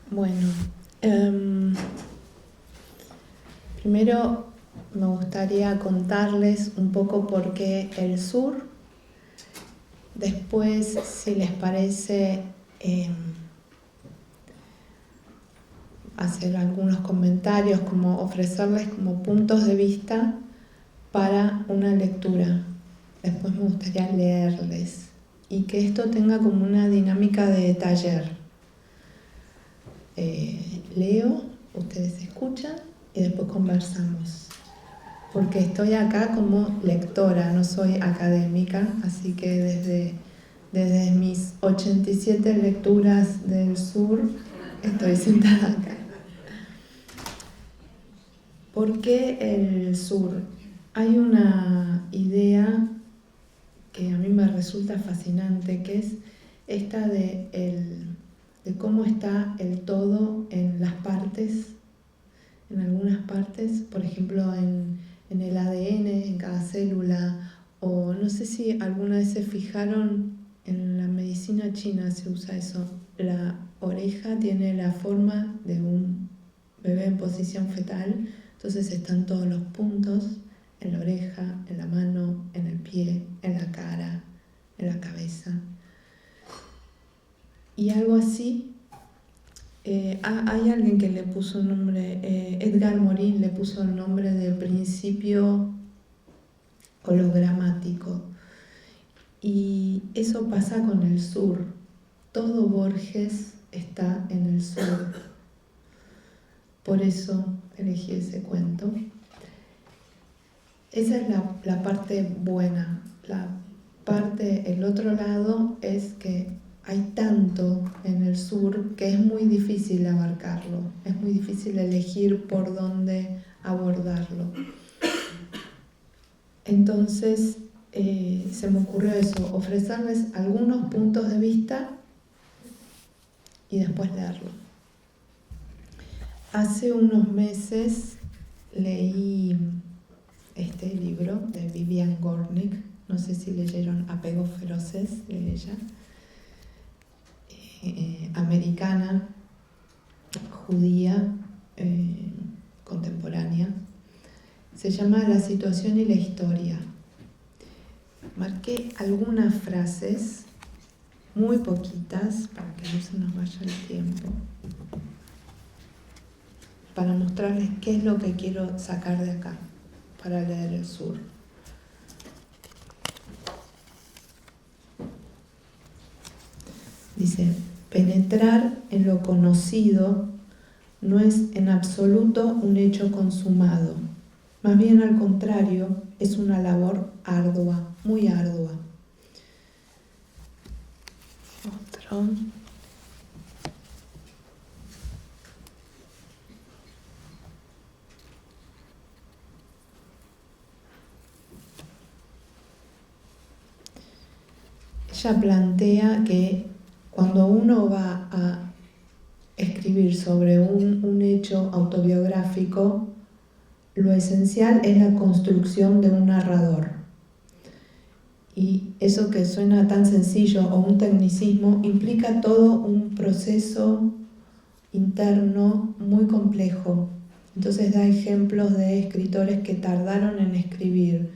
Bueno, primero me gustaría contarles un poco por qué el sur. Después, si les parece, hacer algunos comentarios, como ofrecerles como puntos de vista para una lectura. Después me gustaría leerles y que esto tenga como una dinámica de taller. Leo, ustedes escuchan y después conversamos. Porque estoy acá como lectora, no soy académica, así que desde mis 87 lecturas del sur estoy sentada acá. ¿Por qué el sur? Hay una idea que a mí me resulta fascinante, que es esta de cómo está el todo en las partes, en algunas partes, por ejemplo en el ADN, en cada célula, o no sé si alguna vez se fijaron, en la medicina china se usa eso, la oreja tiene la forma de un bebé en posición fetal, entonces están todos los puntos en la oreja, en la mano, en el pie, en la cara, en la cabeza. Y algo así, hay alguien que le puso un nombre, Edgar Morin le puso el nombre de principio hologramático. Y eso pasa con el sur. Todo Borges está en el sur. Por eso elegí ese cuento. Esa es la parte buena. El otro lado es que hay tanto en el sur que es muy difícil abarcarlo, es muy difícil elegir por dónde abordarlo. Entonces se me ocurrió eso, ofrecerles algunos puntos de vista y después leerlo. Hace unos meses leí este libro de Vivian Gornick, no sé si leyeron Apegos Feroces de ella, americana, judía, contemporánea. Se llama La situación y la historia. Marqué algunas frases, muy poquitas, para que no se nos vaya el tiempo, para mostrarles qué es lo que quiero sacar de acá, para leer el sur. Dice, penetrar en lo conocido no es en absoluto un hecho consumado. Más bien al contrario, es una labor ardua, muy ardua. Otro. Ella plantea que cuando uno va a escribir sobre un hecho autobiográfico, lo esencial es la construcción de un narrador. Y eso que suena tan sencillo o un tecnicismo implica todo un proceso interno muy complejo. Entonces da ejemplos de escritores que tardaron en escribir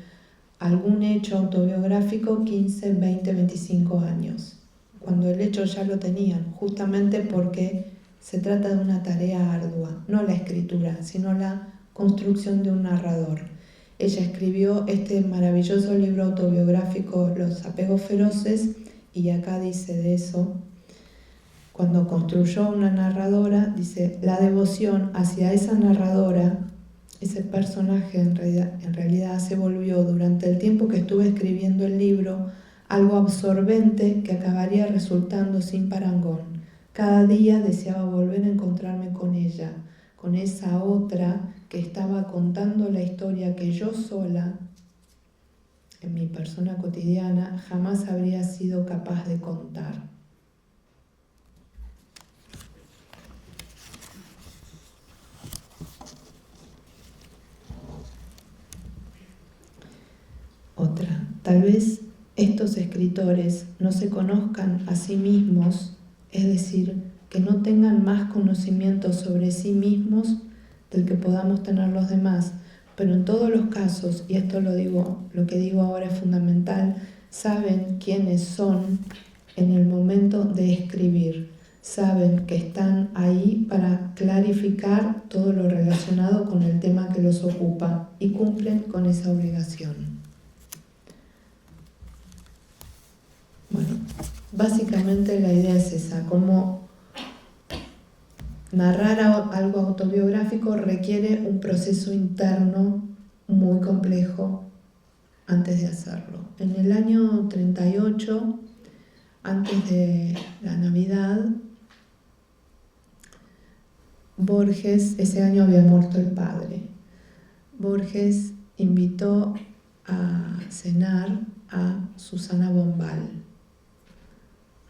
algún hecho autobiográfico 15, 20, 25 años, cuando el hecho ya lo tenían, justamente porque se trata de una tarea ardua, no la escritura, sino la construcción de un narrador. Ella escribió este maravilloso libro autobiográfico, Los Apegos Feroces, y acá dice de eso, cuando construyó una narradora, dice, la devoción hacia esa narradora, ese personaje en realidad se volvió durante el tiempo que estuve escribiendo el libro algo absorbente que acabaría resultando sin parangón. Cada día deseaba volver a encontrarme con ella, con esa otra que estaba contando la historia que yo sola, en mi persona cotidiana, jamás habría sido capaz de contar. Otra, tal vez estos escritores no se conozcan a sí mismos, es decir, que no tengan más conocimiento sobre sí mismos del que podamos tener los demás. Pero en todos los casos, y esto lo que digo ahora es fundamental, saben quiénes son en el momento de escribir. Saben que están ahí para clarificar todo lo relacionado con el tema que los ocupa y cumplen con esa obligación. Bueno, básicamente la idea es esa, como narrar algo autobiográfico requiere un proceso interno muy complejo antes de hacerlo. En el año 38, antes de la Navidad, Borges, ese año había muerto el padre. Borges invitó a cenar a Susana Bombal,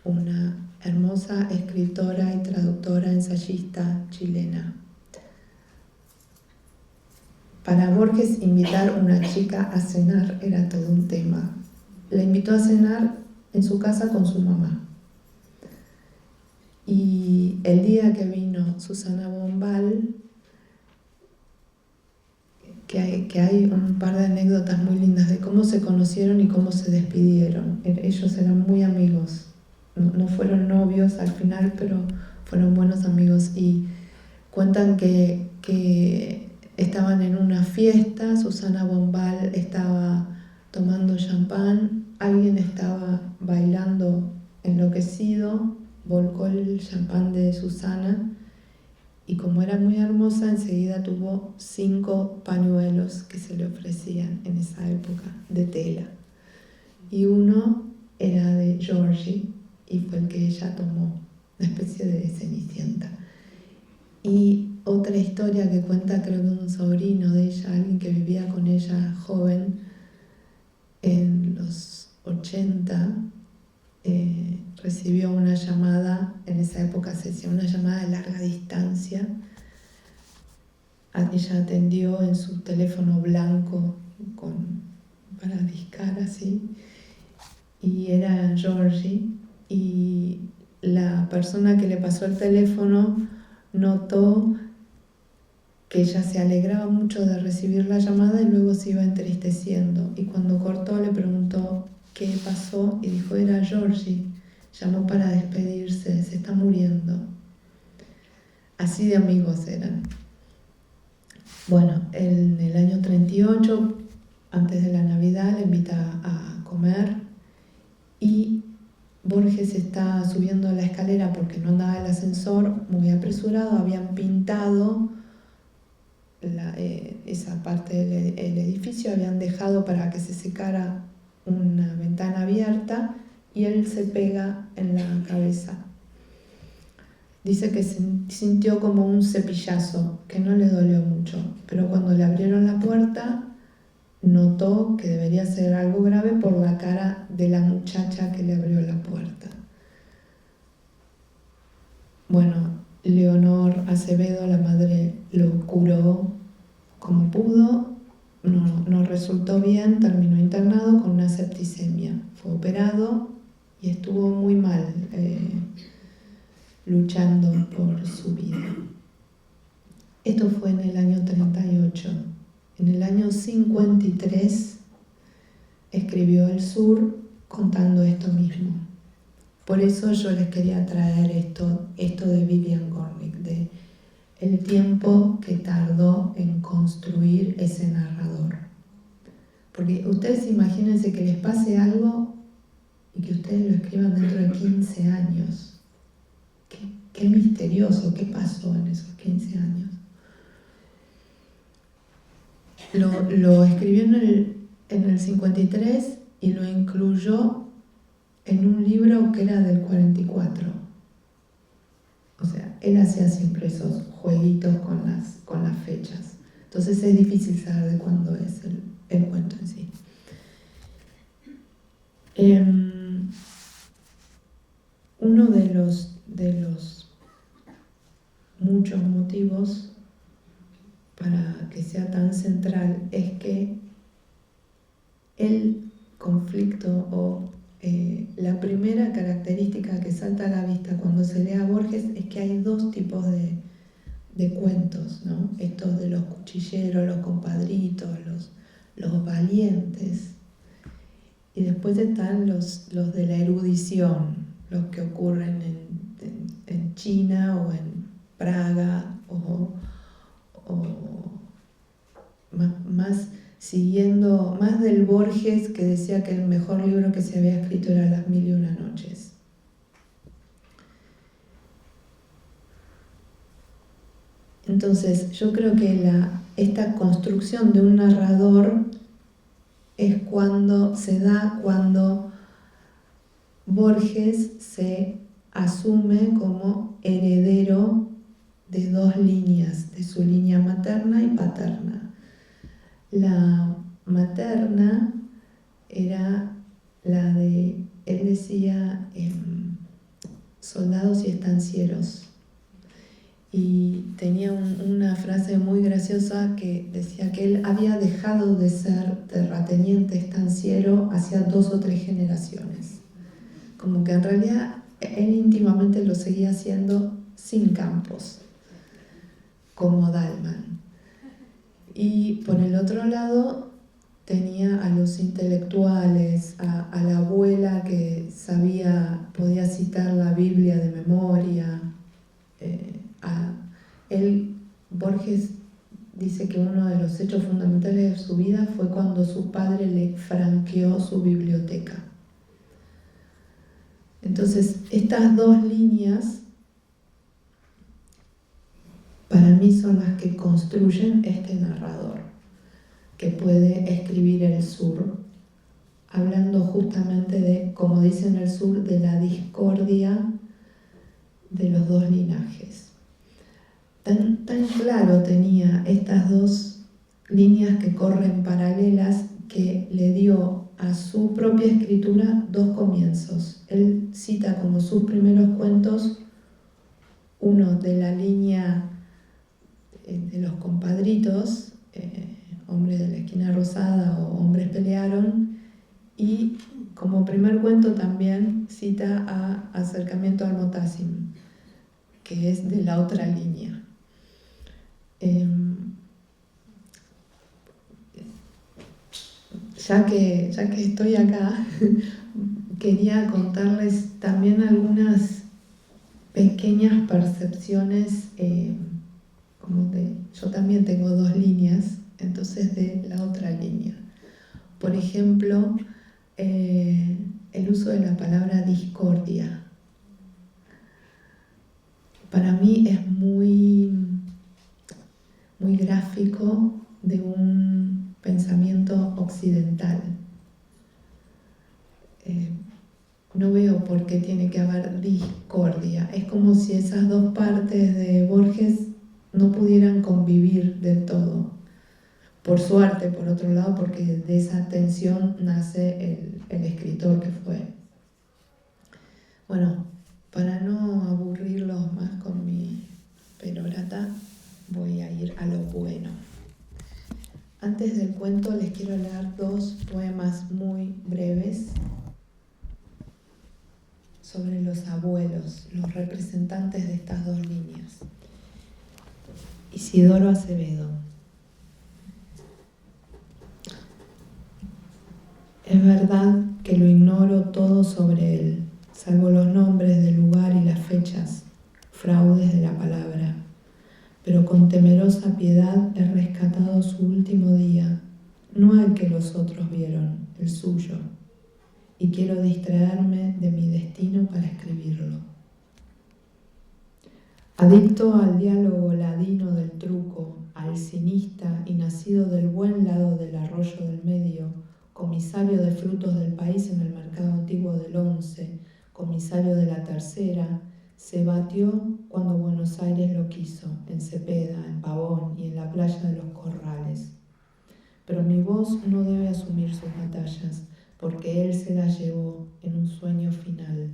una hermosa escritora y traductora, ensayista chilena. Para Borges, invitar a una chica a cenar era todo un tema. La invitó a cenar en su casa con su mamá. Y el día que vino Susana Bombal, que hay un par de anécdotas muy lindas de cómo se conocieron y cómo se despidieron. Ellos eran muy amigos. No fueron novios al final, pero fueron buenos amigos. Y cuentan que estaban en una fiesta, Susana Bombal estaba tomando champán, alguien estaba bailando enloquecido, volcó el champán de Susana y como era muy hermosa, enseguida tuvo 5 pañuelos que se le ofrecían en esa época de tela. Y uno era de Georgie y fue el que ella tomó, una especie de cenicienta. Y otra historia que cuenta, creo que un sobrino de ella, alguien que vivía con ella joven, en los 80, recibió una llamada, en esa época se hacía una llamada de larga distancia. Ella atendió en su teléfono blanco para discar así, y era Georgie, y la persona que le pasó el teléfono notó que ella se alegraba mucho de recibir la llamada y luego se iba entristeciendo. Y cuando cortó le preguntó qué pasó y dijo, era Georgie, llamó para despedirse, se está muriendo. Así de amigos eran. Bueno, en el año 38, antes de la Navidad, le invita a comer y Borges está subiendo la escalera porque no andaba el ascensor, muy apresurado, habían pintado esa parte del edificio, habían dejado para que se secara una ventana abierta y él se pega en la cabeza. Dice que sintió como un cepillazo, que no le dolió mucho, pero cuando le abrieron la puerta notó que debería ser algo grave por la cara de la muchacha que le abrió la puerta. Bueno, Leonor Acevedo, la madre, lo curó como pudo, no resultó bien, terminó internado con una septicemia. Fue operado y estuvo muy mal, luchando por su vida. Esto fue en el año 38. En el año 53 escribió El Sur contando esto mismo. Por eso yo les quería traer esto de Vivian Gornick, de el tiempo que tardó en construir ese narrador. Porque ustedes imagínense que les pase algo y que ustedes lo escriban dentro de 15 años. Qué misterioso, ¿qué pasó en esos 15 años? Lo escribió en el 53 y lo incluyó en un libro que era del 44. O sea, él hacía siempre esos jueguitos con las fechas. Entonces es difícil saber de cuándo es el cuento en sí. Uno de los muchos motivos para que sea tan central es que el conflicto o La primera característica que salta a la vista cuando se lee a Borges es que hay dos tipos de cuentos, ¿no? Estos de los cuchilleros, los compadritos, los valientes. Y después están los de la erudición, los que ocurren en China o en Praga o más siguiendo, más del Borges que decía que el mejor libro que se había escrito era Las Mil y una Noches. Entonces, yo creo que esta construcción de un narrador es cuando se da cuando Borges se asume como heredero de dos líneas, de su línea materna y paterna. La materna era la de, él decía, soldados y estancieros. Y tenía una frase muy graciosa que decía que él había dejado de ser terrateniente estanciero hacía 2 o 3 generaciones. Como que en realidad él íntimamente lo seguía haciendo sin campos, como Dalman. Y por el otro lado tenía a los intelectuales, a la abuela que podía citar la Biblia de memoria. Borges dice que uno de los hechos fundamentales de su vida fue cuando su padre le franqueó su biblioteca. Entonces, estas dos líneas para mí son las que construyen este narrador, que puede escribir el sur, hablando justamente de, como dice en el sur, de la discordia de los dos linajes. Tan claro tenía estas dos líneas que corren paralelas que le dio a su propia escritura 2 comienzos. Él cita como sus primeros cuentos uno de la línea de los compadritos, Hombres de la Esquina Rosada o Hombres Pelearon, y como primer cuento también cita a Acercamiento al Motassim, que es de la otra línea. Ya que estoy acá, quería contarles también algunas pequeñas percepciones, yo también tengo 2 líneas, entonces de la otra línea. Por ejemplo, el uso de la palabra discordia. Para mí es muy gráfico de un pensamiento occidental. No veo por qué tiene que haber discordia. Es como si esas dos partes de Borges no pudieran convivir del todo. Por suerte, por otro lado, porque de esa tensión nace el escritor que fue. Bueno, para no aburrirlos más con mi perorata, voy a ir a lo bueno. Antes del cuento les quiero leer 2 poemas muy breves sobre los abuelos, los representantes de estas 2 líneas. Isidoro Acevedo. Es verdad que lo ignoro todo sobre él, salvo los nombres del lugar y las fechas, fraudes de la palabra. Pero con temerosa piedad he rescatado su último día, no el que los otros vieron, el suyo, y quiero distraerme de mi destino para escribirlo. Adicto al diálogo ladino del truco, alcinista y nacido del buen lado del arroyo del medio, comisario de frutos del país en el mercado antiguo del 11, comisario de la tercera, se batió cuando Buenos Aires lo quiso, en Cepeda, en Pavón y en la playa de los Corrales. Pero mi voz no debe asumir sus batallas, porque él se las llevó en un sueño final.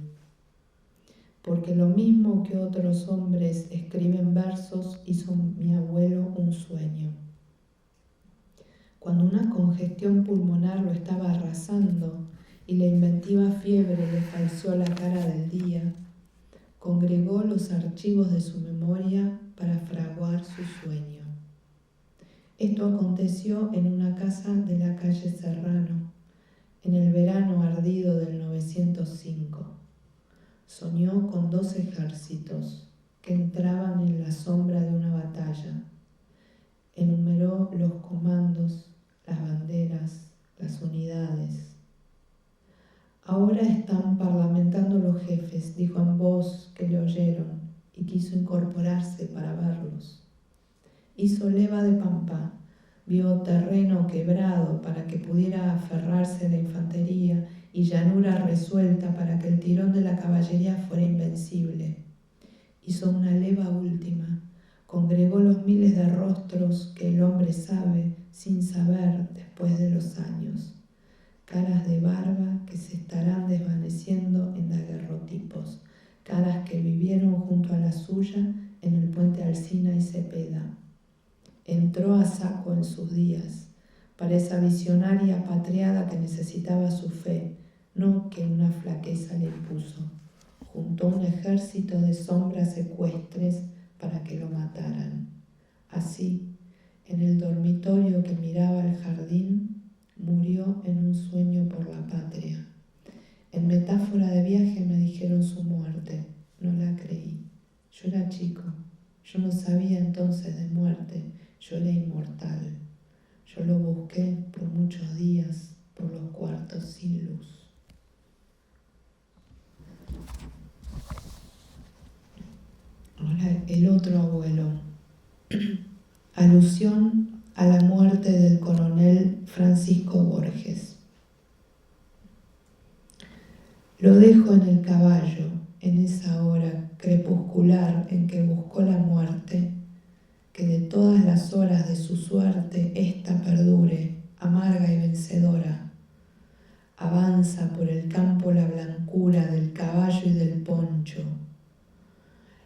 Porque lo mismo que otros hombres escriben versos, hizo mi abuelo un sueño. Cuando una congestión pulmonar lo estaba arrasando y la inventiva fiebre le falseó la cara del día, congregó los archivos de su memoria para fraguar su sueño. Esto aconteció en una casa de la calle Serrano, en el verano ardido del 905. Soñó con 2 ejércitos que entraban en la sombra de una batalla. Enumeró los comandos, las banderas, las unidades. Ahora están parlamentando los jefes, dijo en voz que le oyeron, y quiso incorporarse para verlos. Hizo leva de pampa, vio terreno quebrado para que pudiera aferrarse a la infantería y llanura resuelta para que el tirón de la caballería fuera invencible. Hizo una leva última, congregó los miles de rostros que el hombre sabe sin saber después de los años. Caras de barba que se estarán desvaneciendo en daguerrotipos, caras que vivieron junto a la suya en el puente Alsina y Cepeda. Entró a saco en sus días, para esa visionaria patriada que necesitaba su fe, no que una flaqueza le impuso. Juntó un ejército de sombras ecuestres para que lo mataran. Así, en el dormitorio que miraba al jardín, murió en un sueño por la patria. En metáfora de viaje me dijeron su muerte, no la creí. Yo era chico, yo no sabía entonces de muerte, yo era inmortal. Yo lo busqué por muchos días, por los cuartos sin luz. Ahora el otro abuelo. Alusión a la muerte del coronel Francisco Borges. Lo dejo en el caballo, en esa hora crepuscular en que buscó la muerte, que de todas las horas de su suerte ésta perdure, amarga y vencedora. Avanza por el campo la blancura del caballo y del poncho.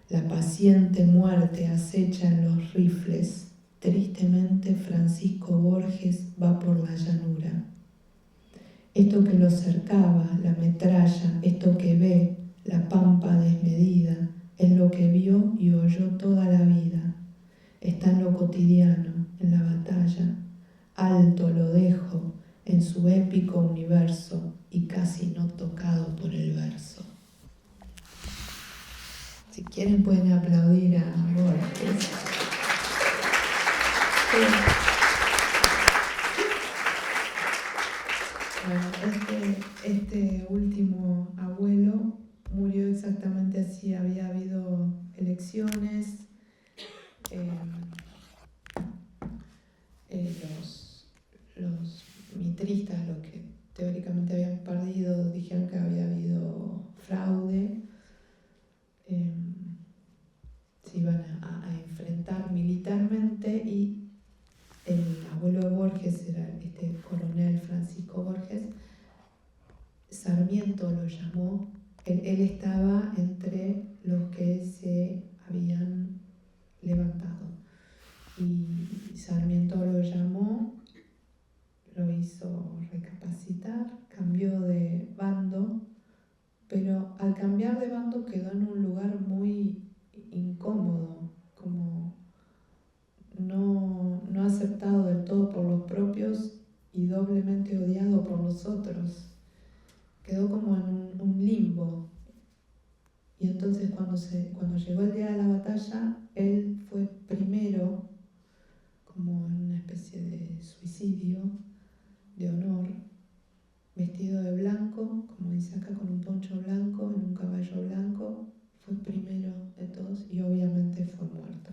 La paciente muerte acecha en los rifles. Tristemente Francisco Borges va por la llanura. Esto que lo cercaba, la metralla, esto que ve, la pampa desmedida, es lo que vio y oyó toda la vida. Está en lo cotidiano, en la batalla. Alto lo dejo en su épico universo y casi no tocado por el verso. Si quieren pueden aplaudir a Borges. Bueno, este último abuelo murió exactamente así. Había habido elecciones. Los mitristas, los que teóricamente habían perdido, dijeron que había habido fraude. Se iban a enfrentar militarmente y el abuelo de Borges era este coronel Francisco Borges. Sarmiento lo llamó. Él estaba entre los que se habían levantado. Y Sarmiento lo llamó, lo hizo recapacitar, cambió de bando, pero al cambiar de bando quedó en un lugar muy incómodo, como no aceptado del todo por los propios y doblemente odiado por los otros. Quedó como en un limbo. Y entonces cuando llegó el día de la batalla, él fue primero, como en una especie de suicidio, de honor, vestido de blanco, como dice acá, con un poncho blanco, en un caballo blanco, fue primero de todos y obviamente fue muerto.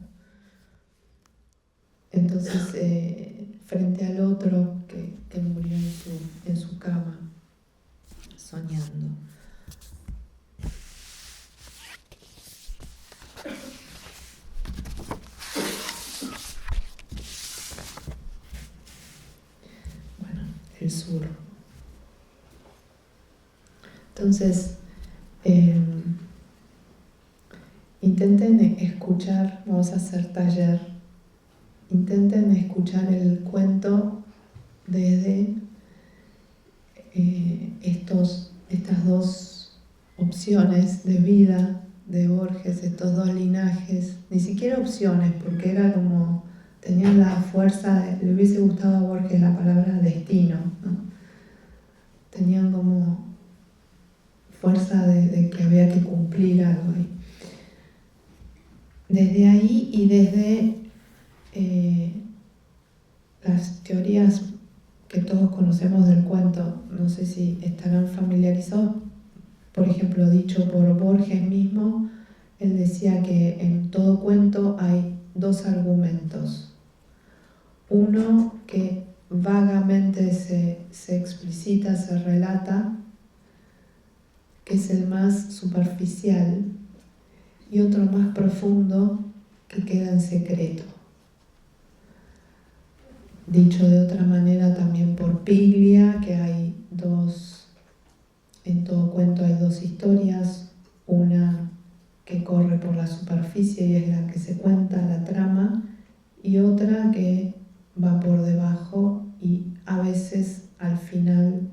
Entonces, frente al otro que murió en su cama, soñando. Bueno, el sur. Entonces, intenten escuchar, vamos a hacer taller, intenten escuchar el cuento desde estas dos opciones de vida de Borges, estos dos linajes, ni siquiera opciones, porque era como, tenían la fuerza, le hubiese gustado a Borges la palabra destino, ¿no? Tenían como fuerza de que había que cumplir algo ahí. Desde ahí y desde las teorías que todos conocemos del cuento, no sé si estarán familiarizados, por ejemplo, dicho por Borges mismo, él decía que en todo cuento hay dos argumentos. Uno que vagamente se explicita, se relata, que es el más superficial, y otro más profundo que queda en secreto. Dicho de otra manera también por Piglia, que en todo cuento hay dos historias, una que corre por la superficie y es la que se cuenta, la trama, y otra que va por debajo y a veces al final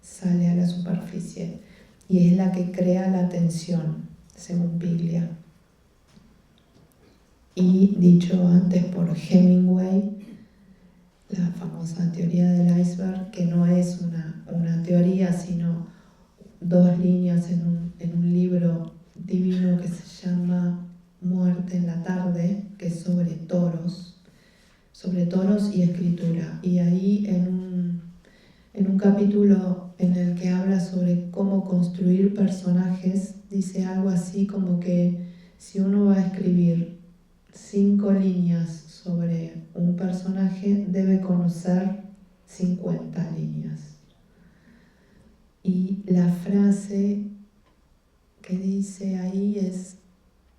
sale a la superficie, y es la que crea la tensión, según Piglia. Y dicho antes por Hemingway, la famosa teoría del iceberg, que no es una teoría, sino dos líneas en un libro divino que se llama Muerte en la tarde, que es sobre toros y escritura. Y ahí en un capítulo en el que habla sobre cómo construir personajes, dice algo así como que si uno va a escribir 5 líneas sobre un personaje, debe conocer 50 líneas. Y la frase que dice ahí es: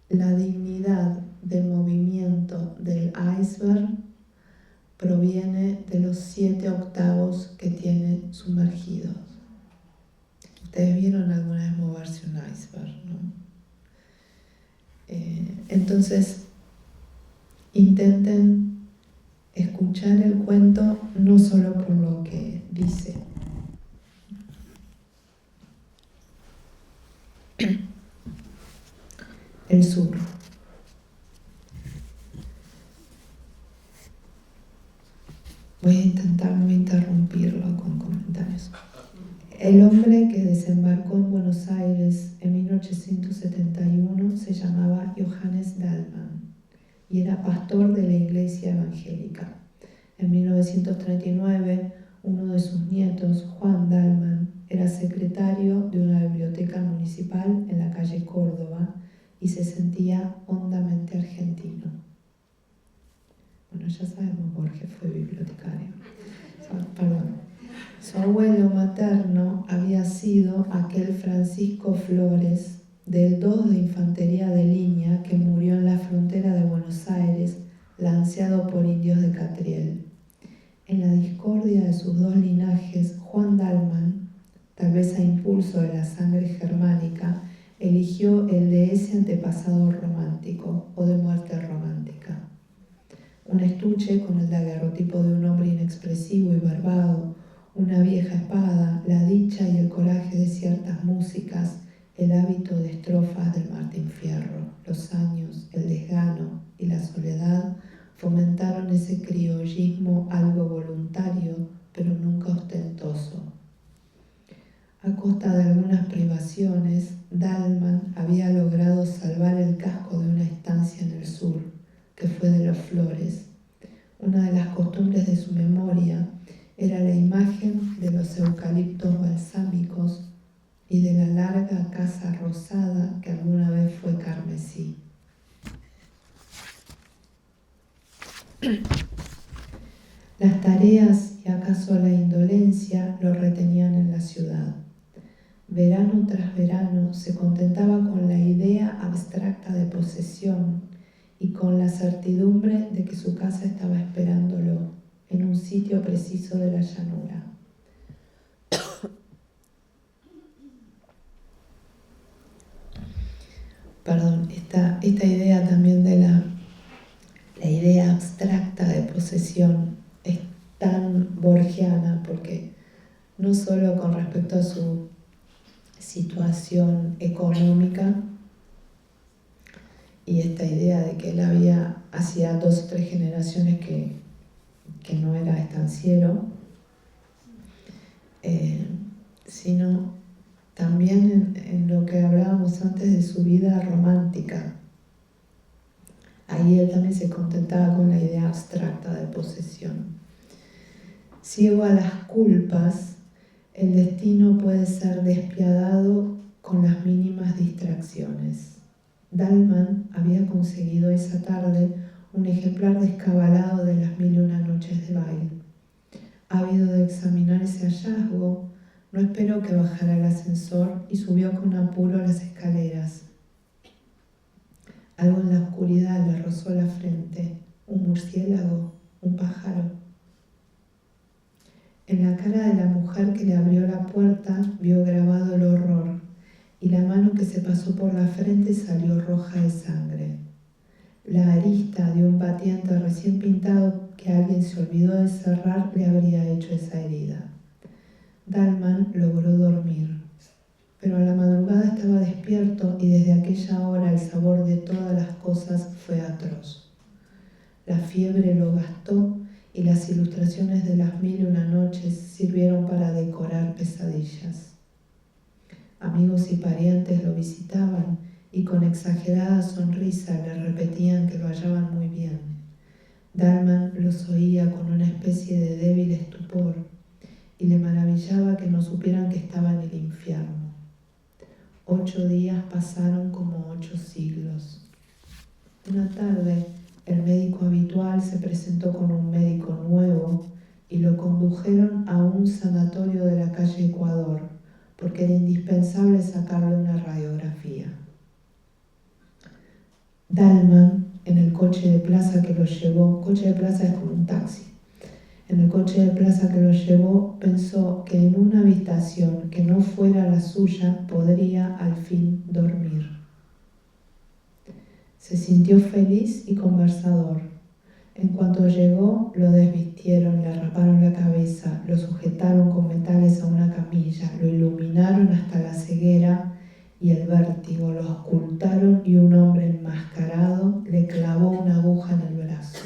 la dignidad de movimiento del iceberg proviene de los 7 octavos que tiene sumergidos. Ustedes vieron alguna vez moverse un iceberg, ¿no? Entonces, intenten escuchar el cuento no solo por lo que dice. El sur. Voy a intentar no interrumpirlo con comentarios. El hombre que desembarcó en Buenos Aires en 1871 se llamaba Johannes Dallmann y era pastor de la iglesia evangélica. En 1939, uno de sus nietos, Juan Dallmann, era secretario de una biblioteca municipal en la calle Córdoba y se sentía hondamente argentino. Bueno, ya sabemos, Borges fue bibliotecario. Su abuelo materno había sido aquel Francisco Flores, del 2 de Infantería de Línea, que murió en la frontera de Buenos Aires, lanceado por indios de Catriel. En la discordia de sus dos linajes, Juan Dallmann, tal vez a impulso de la sangre germánica, eligió el de ese antepasado romántico o de muerte romántica. Un estuche con el daguerrotipo de un hombre inexpresivo y barbado, una vieja espada, la dicha y el coraje de ciertas músicas, el hábito de estrofas del Martín Fierro, los años, el desgano y la soledad fomentaron ese criollismo algo voluntario, pero nunca ostentoso. A costa de algunas privaciones, Dallmann había logrado salvar el casco de una estancia en el sur, que fue de los Flores. Una de las costumbres de su memoria era la imagen de los eucaliptos balsámicos y de la larga casa rosada que alguna vez fue carmesí. Las tareas y acaso la indolencia lo retenían en la ciudad. Verano tras verano se contentaba con la idea abstracta de posesión y con la certidumbre de que su casa estaba esperándolo en un sitio preciso de la llanura. Perdón, esta idea también de la idea abstracta de posesión es tan borgiana porque no solo con respecto a su situación económica y esta idea de que él había hacía 2 o 3 generaciones que no era estanciero, sino también en lo que hablábamos antes de su vida romántica. Ahí él también se contentaba con la idea abstracta de posesión. Ciego a las culpas, el destino puede ser despiadado con las mínimas distracciones. Dalman había conseguido esa tarde un ejemplar descabalado de las 1001 noches de baile. Ávido de examinar ese hallazgo, no esperó que bajara el ascensor y subió con apuro las escaleras. Algo en la oscuridad le rozó la frente, un murciélago, un pájaro. En la cara de la mujer que le abrió la puerta vio grabado el horror, y la mano que se pasó por la frente salió roja de sangre. La arista de un batiente recién pintado que alguien se olvidó de cerrar le habría hecho esa herida. Dalman logró dormir, pero a la madrugada estaba despierto y desde aquella hora el sabor de todas las cosas fue atroz. La fiebre lo gastó y las ilustraciones de las 1001 noches sirvieron para decorar pesadillas. Amigos y parientes lo visitaban y con exagerada sonrisa le repetían que lo hallaban muy bien. Dalman los oía con una especie de débil estupor y le maravillaba que no supieran que estaba en el infierno. 8 días pasaron como 8 siglos. Una tarde, el médico habitual se presentó con un médico nuevo y lo condujeron a un sanatorio de la calle Ecuador, porque era indispensable sacarle una radiografía. Dalman, en el coche de plaza que lo llevó, coche de plaza es como un taxi, en el coche de plaza que lo llevó, pensó que en una habitación que no fuera la suya podría al fin dormir. Se sintió feliz y conversador. En cuanto llegó, lo desvistieron, le raparon la cabeza, lo sujetaron con metales a una camilla, lo iluminaron hasta la ceguera y el vértigo, lo ocultaron y un hombre enmascarado le clavó una aguja en el brazo.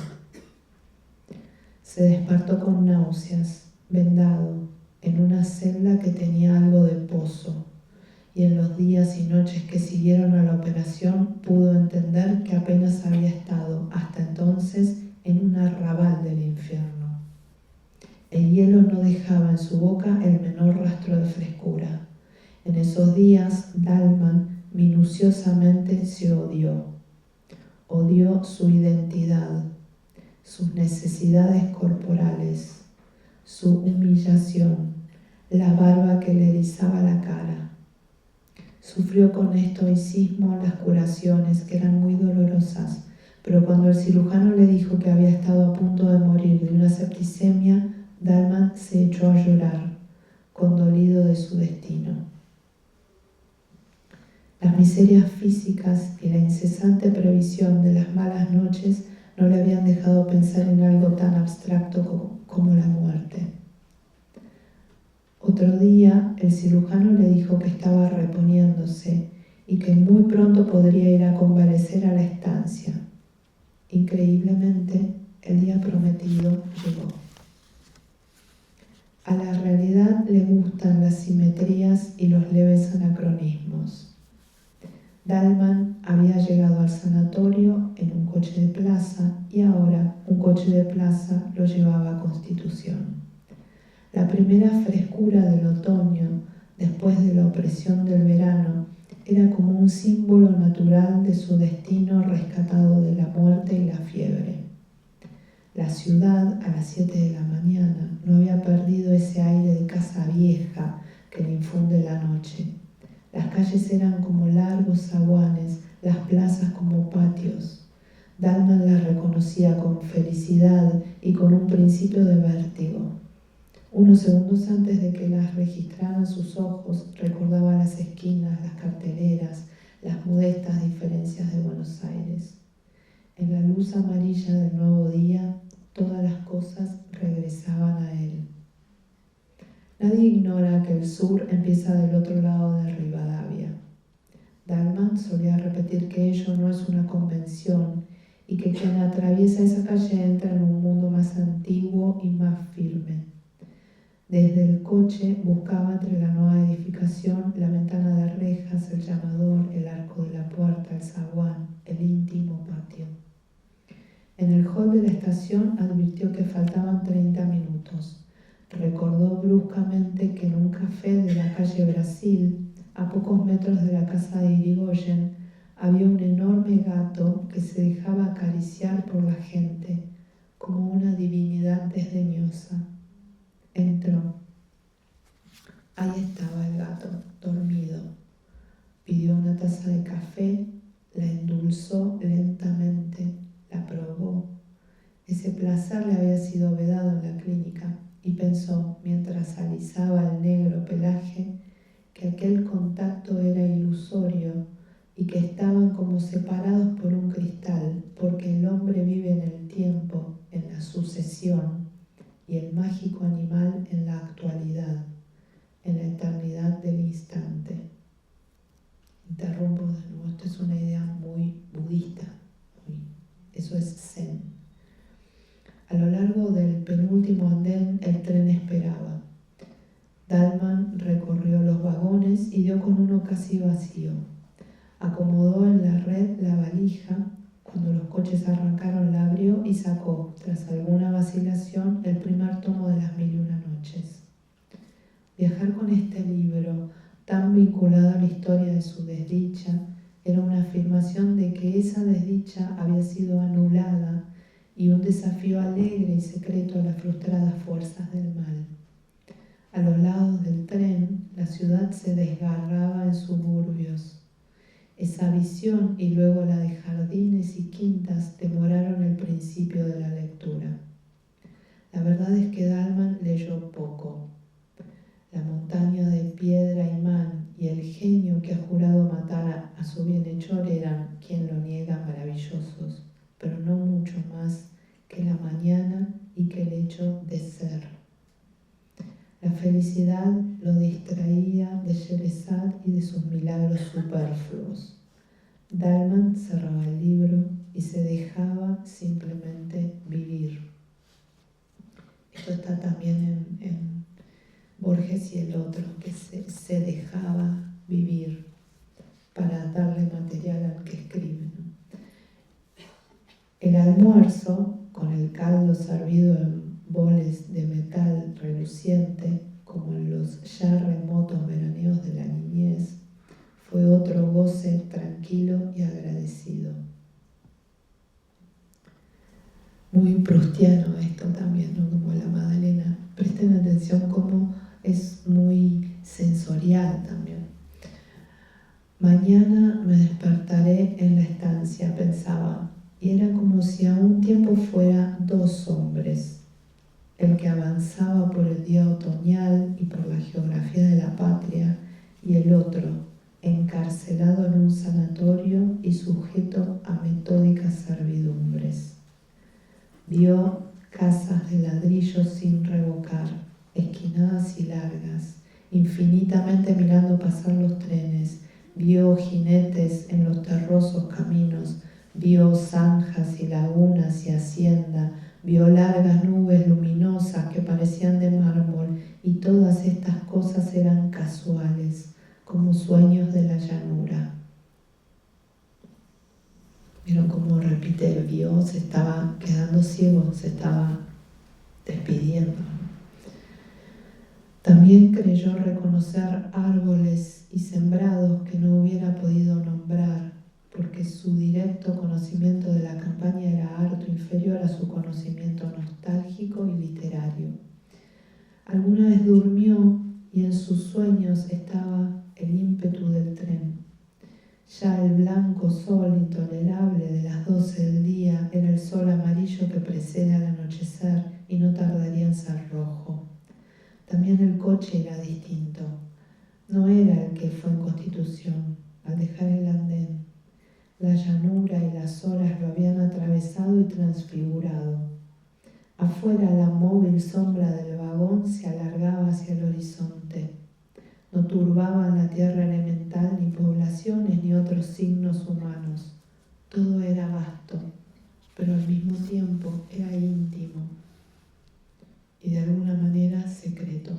Se despertó con náuseas, vendado, en una celda que tenía algo de pozo, y en los días y noches que siguieron a la operación pudo entender que apenas había estado hasta entonces en un arrabal del infierno. El hielo no dejaba en su boca el menor rastro de frescura. En esos días, Dalman minuciosamente se odió. Odió su identidad, sus necesidades corporales, su humillación, la barba que le erizaba la cara. Sufrió con estoicismo las curaciones, que eran muy dolorosas, pero cuando el cirujano le dijo que había estado a punto de morir de una septicemia, Dalman se echó a llorar, condolido de su destino. Las miserias físicas y la incesante previsión de las malas noches no le habían dejado pensar en algo tan abstracto como la muerte. Otro día, el cirujano le dijo que estaba reponiéndose y que muy pronto podría ir a convalecer a la estancia. Increíblemente, el día prometido llegó. A la realidad le gustan las simetrías y los leves anacronismos. Dalman había llegado al sanatorio en un coche de plaza y ahora un coche de plaza lo llevaba a Constitución. La primera frescura del otoño, después de la opresión del verano, era como un símbolo natural de su destino rescatado de la muerte y la fiebre. La ciudad, a las 7 de la mañana, no había perdido ese aire de casa vieja que le infunde la noche. Las calles eran como largos zaguanes, las plazas como patios. Dalman las reconocía con felicidad y con un principio de vértigo. Unos segundos antes de que las registraran sus ojos, recordaba las esquinas, las carteleras, las modestas diferencias de Buenos Aires. En la luz amarilla del nuevo día, todas las cosas regresaban a él. Nadie ignora que el sur empieza del otro lado de Rivadavia. Dalman solía repetir que ello no es una convención y que quien atraviesa esa calle entra en un mundo más antiguo y más firme. Desde el coche buscaba entre la nueva edificación la ventana de rejas, el llamador, el arco de la puerta, el zaguán, el íntimo patio. En el hall de la estación advirtió que faltaban 30 minutos. Recordó bruscamente que en un café de la calle Brasil, a pocos metros de la casa de Irigoyen, había un enorme gato que se dejaba acariciar por la gente, como una divinidad desdeñosa. Entró. Ahí estaba el gato, dormido. Pidió una taza de café, la endulzó lentamente, la probó. Ese placer le había sido vedado en la clínica y pensó, mientras alisaba el negro pelaje, que aquel contacto era ilusorio y que estaban como separados por un cristal, porque el hombre vive en el tiempo, en la sucesión, y el mágico animal en la actualidad, en la eternidad del instante. Interrumpo de nuevo, esto es una idea muy budista, eso es zen. A lo largo del penúltimo andén el tren esperaba. Dalman recorrió los vagones y dio con uno casi vacío. Acomodó en la red la valija. Cuando los coches arrancaron la abrió y sacó, tras alguna vacilación, el primer tomo de Las 1001 noches. Viajar con este libro, tan vinculado a la historia de su desdicha, era una afirmación de que esa desdicha había sido anulada y un desafío alegre y secreto a las frustradas fuerzas del mal. A los lados del tren, la ciudad se desgarraba en suburbios. Esa visión y luego la de jardines y quintas demoraron el principio de la lectura. La verdad es que Dalman leyó poco. La montaña de piedra imán y el genio que ha jurado matar a su bienhechor eran, quien lo niega, maravillosos, pero no mucho más que la mañana y que el hecho de ser. La felicidad lo distraía de Sherezad y de sus milagros superfluos. Dalman cerraba el libro y se dejaba simplemente vivir. Esto está también en Borges y el otro, que se dejaba vivir para darle material al que escribe, ¿no? El almuerzo, con el caldo servido en boles de metal reluciente, como en los ya remotos veraneos de la niñez, fue otro goce tranquilo y agradecido. Muy proustiano esto también, ¿no? Como la Magdalena. Presten atención cómo es muy sensorial también. Mañana me despertaré en la estancia, pensaba, y era como si a un tiempo fuera dos hombres, el que avanzaba por el día otoñal y por la geografía de la patria, y el otro, encarcelado en un sanatorio y sujeto a metódicas servidumbres. Vio casas de ladrillo sin revocar, esquinadas y largas, infinitamente mirando pasar los trenes. Vio jinetes en los terrosos caminos, vio zanjas y lagunas y hacienda, vio largas nubes luminosas que parecían de mármol, y todas estas cosas eran casuales, como sueños de la llanura. Vieron cómo repite, vio, se estaba quedando ciego, se estaba despidiendo. También creyó reconocer árboles y sembrados que no hubiera podido nombrar, porque su directo conocimiento de la campaña era harto inferior a su conocimiento nostálgico y literario. Alguna vez durmió y en sus sueños estaba el ímpetu del tren. Ya el blanco sol intolerable de las 12 del día era el sol amarillo que precede al anochecer y no tardaría en ser rojo. También el coche era distinto. No era el que fue en Constitución, al dejar el andén. La llanura y las horas lo habían atravesado y transfigurado. Afuera la móvil sombra del vagón se alargaba hacia el horizonte. No turbaban la tierra elemental ni poblaciones ni otros signos humanos. Todo era vasto, pero al mismo tiempo era íntimo y de alguna manera secreto.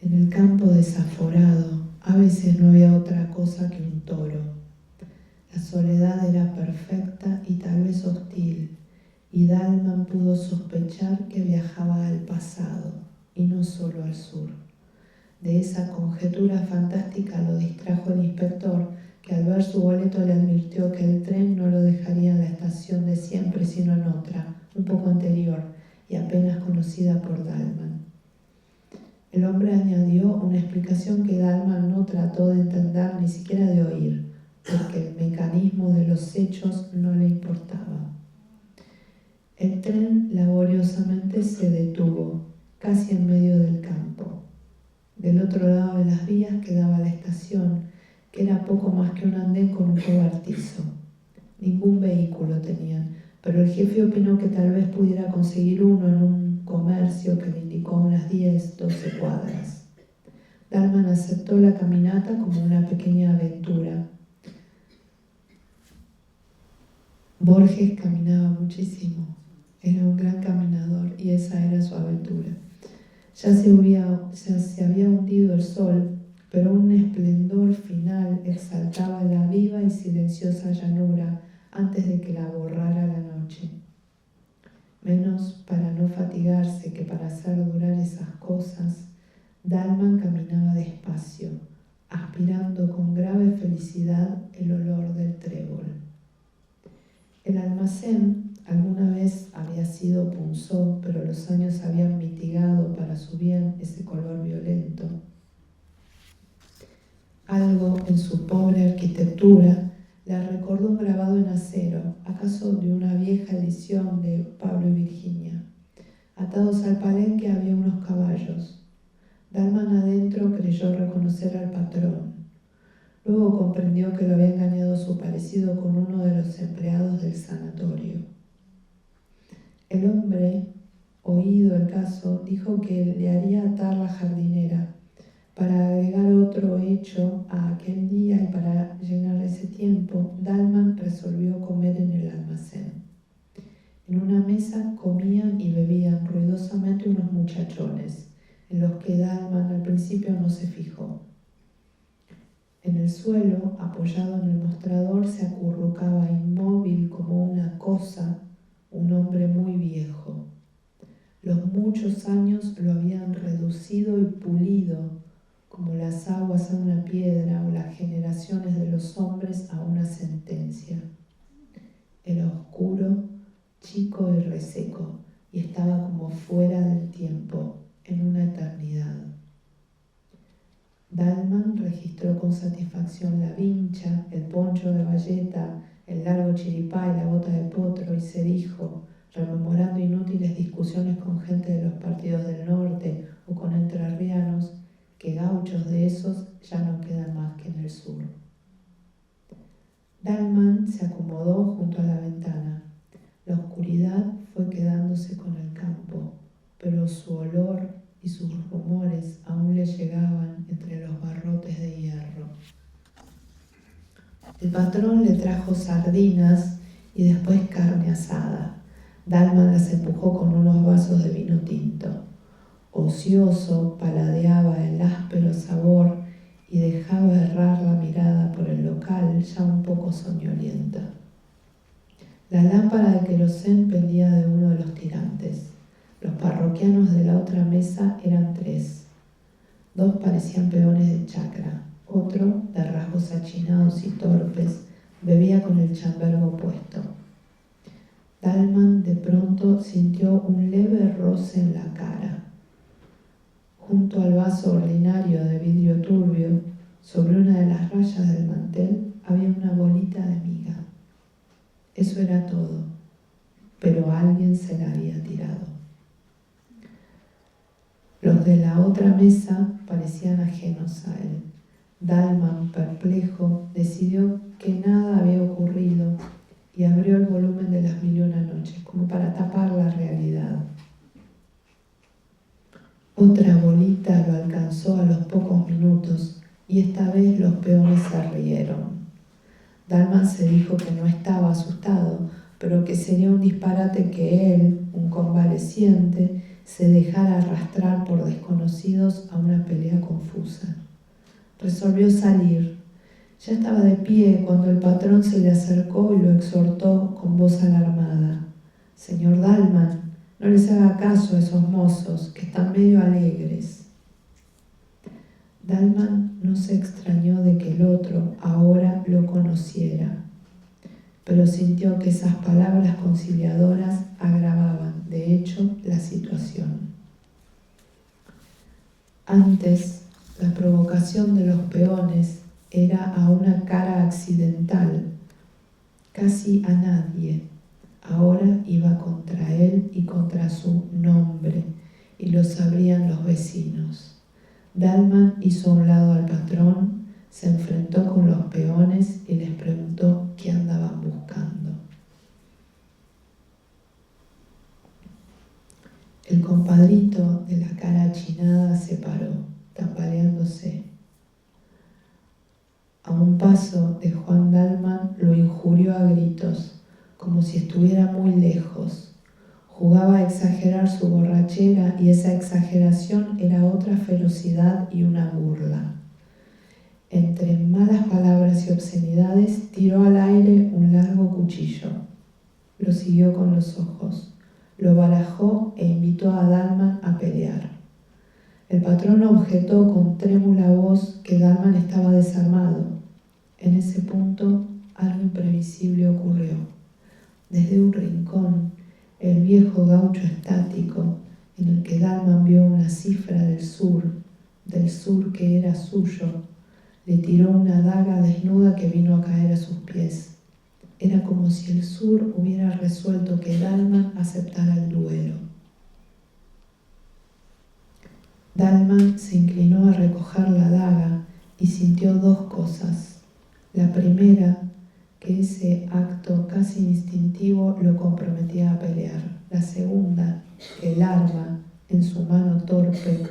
En el campo desaforado, a veces no había otra cosa que un toro. La soledad era perfecta y tal vez hostil, y Dalman pudo sospechar que viajaba al pasado, y no solo al sur. De esa conjetura fantástica lo distrajo el inspector, que al ver su boleto le advirtió que el tren no lo dejaría en la estación de siempre, sino en otra, un poco anterior y apenas conocida por Dalman. El hombre añadió una explicación que Dalman no trató de entender ni siquiera de oír, porque el mecanismo de los hechos no le importaba. El tren laboriosamente se detuvo, casi en medio del campo. Del otro lado de las vías quedaba la estación, que era poco más que un andén con un cobertizo. Ningún vehículo tenían, pero el jefe opinó que tal vez pudiera conseguir uno en un comercio que le indicó unas 10-12 cuadras. Dalman aceptó la caminata como una pequeña aventura. Borges caminaba muchísimo, era un gran caminador y esa era su aventura. Ya se había hundido el sol, pero un esplendor final exaltaba la viva y silenciosa llanura antes de que la borrara la noche. Menos para no fatigarse que para hacer durar esas cosas, Dalman caminaba despacio, aspirando con grave felicidad el olor del trébol. El almacén alguna vez había sido punzón, pero los años habían mitigado para su bien ese color violento. Algo en su pobre arquitectura le recordó un grabado en acero, acaso de una vieja edición de Pablo y Virginia. Atados al palenque había unos caballos. Dalman adentro creyó reconocer al patrón. Luego comprendió que lo había engañado su parecido con uno de los empleados del sanatorio. El hombre, oído el caso, dijo que le haría atar la jardinera para agregar otro hecho a aquel día, y para llenar ese tiempo, Dalman resolvió comer en el almacén. En una mesa comían y bebían ruidosamente unos muchachones, en los que Dalman al principio no se fijó. En el suelo, apoyado en el mostrador, se acurrucaba inmóvil como una cosa, un hombre muy viejo. Los muchos años lo habían reducido y pulido, como las aguas a una piedra o las generaciones de los hombres a una sentencia. Era oscuro, chico y reseco, y estaba como fuera del tiempo, en una eternidad. Dalman registró con satisfacción la vincha, el poncho de bayeta, el largo chiripá y la bota de potro, y se dijo, rememorando inútiles discusiones con gente de los partidos del norte o con entrerrianos, que gauchos de esos ya no quedan más que en el sur. Dalman se acomodó junto a la ventana. La oscuridad fue quedándose con el campo, pero su olor y sus rumores aún le llegaban entre los barrotes de hierro. El patrón le trajo sardinas y después carne asada. Dalman las empujó con unos vasos de vino tinto. Ocioso, paladeaba el áspero sabor y dejaba errar la mirada por el local, ya un poco soñolienta. La lámpara de querosén pendía de uno de los tirantes. Los parroquianos de la otra mesa eran 3. 2 parecían peones de chacra. Otro, de rasgos achinados y torpes, bebía con el chambergo puesto. Dalman de pronto sintió un leve roce en la cara. Junto al vaso ordinario de vidrio turbio, sobre una de las rayas del mantel, había una bolita de miga. Eso era todo, pero alguien se la había tirado. Los de la otra mesa parecían ajenos a él. Dalman, perplejo, decidió que nada había ocurrido y abrió el volumen de Las Mil y una noches, como para tapar la realidad. y esta vez los peones se rieron. Dalman se dijo que no estaba asustado, pero que sería un disparate que él, un convaleciente, se dejara arrastrar por desconocidos a una pelea confusa. Resolvió salir. Ya estaba de pie cuando el patrón se le acercó y lo exhortó con voz alarmada. «Señor Dalman, no les haga caso a esos mozos, que están medio alegres». Dalman no se extrañó de que el otro ahora lo conociera, pero sintió que esas palabras conciliadoras agravaban, de hecho, la situación. Antes, la provocación de los peones era a una cara accidental, casi a nadie. Ahora iba contra él y contra su nombre, y lo sabrían los vecinos. Dalman hizo a un lado al patrón, se enfrentó con los peones y les preguntó qué andaban buscando. El compadrito de la cara achinada se paró, tambaleándose. A un paso de Juan Dalman lo injurió a gritos, como si estuviera muy lejos. Jugaba a exagerar su borrachera y esa exageración era otra ferocidad y una burla. Entre malas palabras y obscenidades tiró al aire un largo cuchillo. Lo siguió con los ojos, lo barajó e invitó a Dalman a pelear. El patrón objetó con trémula voz que Dalman estaba desarmado. En ese punto algo imprevisible ocurrió. Desde un rincón, el viejo gaucho estático, en el que Dalman vio una cifra del sur que era suyo, le tiró una daga desnuda que vino a caer a sus pies. Era como si el sur hubiera resuelto que Dalman aceptara el duelo. Dalman se inclinó a recoger la daga y sintió dos cosas. La primera, que ese acto casi instintivo lo comprometía a pelear. La segunda, que el arma, en su mano torpe,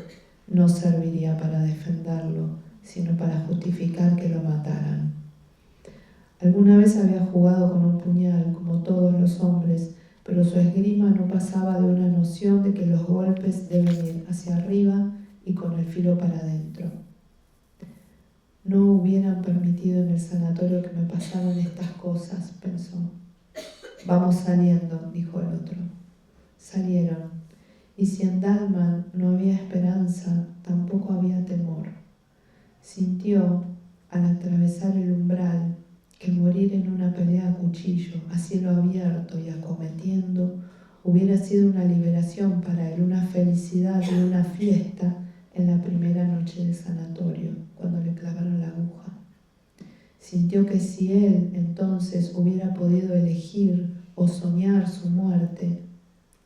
no serviría para defenderlo, sino para justificar que lo mataran. Alguna vez había jugado con un puñal, como todos los hombres, pero su esgrima no pasaba de una noción de que los golpes deben ir hacia arriba y con el filo para adentro. No hubieran permitido en el sanatorio que me pasaran estas cosas, pensó. Vamos saliendo, dijo el otro. Salieron, y si en Dalman no había esperanza, tampoco había temor. Sintió, al atravesar el umbral, que morir en una pelea a cuchillo, a cielo abierto y acometiendo, hubiera sido una liberación para él, una felicidad y una fiesta en la primera noche del sanatorio, cuando le clavaron la aguja. Sintió que si él entonces hubiera podido elegir o soñar su muerte,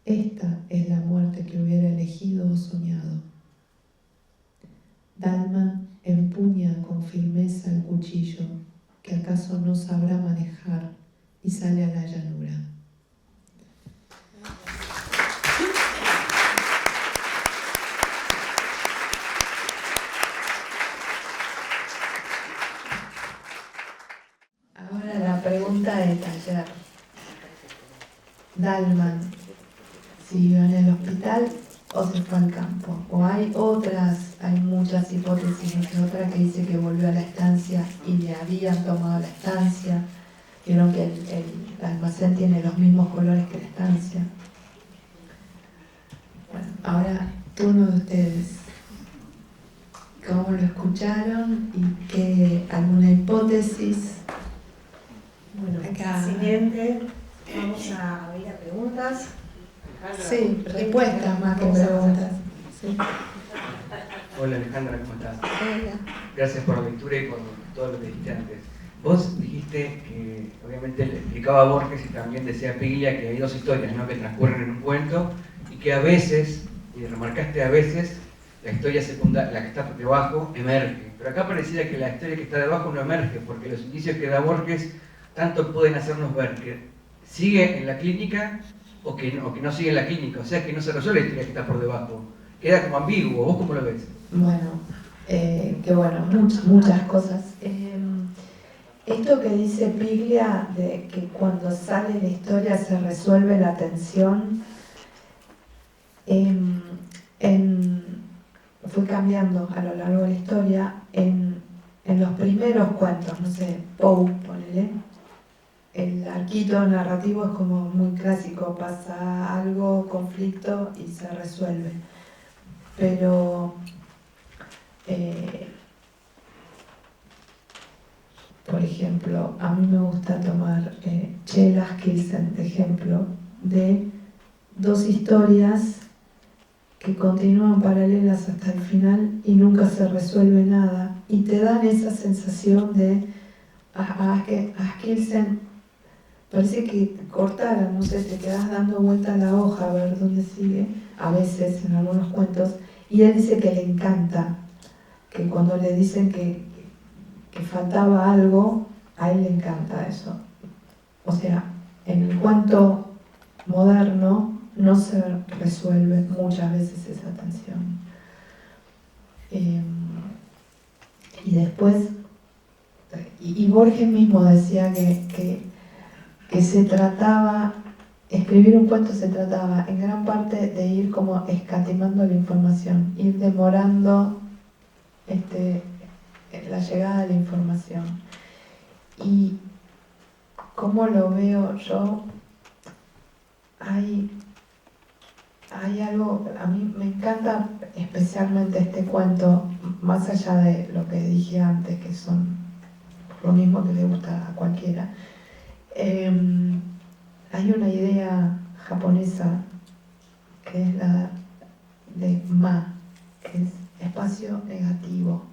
esta es la muerte que hubiera elegido o soñado. Dalman empuña con firmeza el cuchillo, que acaso no sabrá manejar, y sale a la llanura. Ahora la pregunta de taller. Dalman, ¿siguió en el hospital o se fue al campo? O hay muchas hipótesis, entre otra que dice que volvió a la estancia y le habían tomado la estancia. Vieron que el almacén tiene los mismos colores que la estancia. Bueno, ahora turno de ustedes. ¿Cómo lo escucharon? ¿Y alguna hipótesis? Bueno, acá siguiente, vamos a ir a preguntas. Sí, respuestas más que preguntas. Sí. Hola Alejandra, ¿cómo estás? Hola. Gracias por la lectura y por todo lo que dijiste antes. Vos dijiste que obviamente le explicaba a Borges y también decía Piglia que hay dos historias, ¿no?, que transcurren en un cuento y que a veces, y remarcaste a veces, la historia secundaria, la que está debajo, emerge. Pero acá pareciera que la historia que está debajo no emerge, porque los indicios que da Borges tanto pueden hacernos ver que sigue en la clínica o que no sigue en la clínica, o sea que no se resuelve la historia que está por debajo. Queda como ambiguo. ¿Vos cómo lo ves? Bueno, que bueno, muchas cosas. Esto que dice Piglia, de que cuando sale la historia se resuelve la tensión, fue cambiando a lo largo de la historia. En los primeros cuentos, no sé, Poe, ponele, el arquito narrativo es como muy clásico, pasa algo, conflicto y se resuelve. Pero por ejemplo, a mí me gusta tomar Chela Skilsen de ejemplo, de dos historias que continúan paralelas hasta el final y nunca se resuelve nada, y te dan esa sensación de a Skilsen parece que cortaran, no sé, te quedas dando vuelta a la hoja a ver dónde sigue, a veces en algunos cuentos, y él dice que le encanta, que cuando le dicen que faltaba algo, a él le encanta eso. O sea, en el cuento moderno no se resuelve muchas veces esa tensión. Y después, y Borges mismo decía que se trataba, escribir un cuento se trataba en gran parte de ir como escatimando la información, ir demorando la llegada de la información. Y cómo lo veo yo, hay algo, a mí me encanta especialmente este cuento, más allá de lo que dije antes, que son lo mismo que le gusta a cualquiera. Hay una idea japonesa que es la de ma, que es espacio negativo,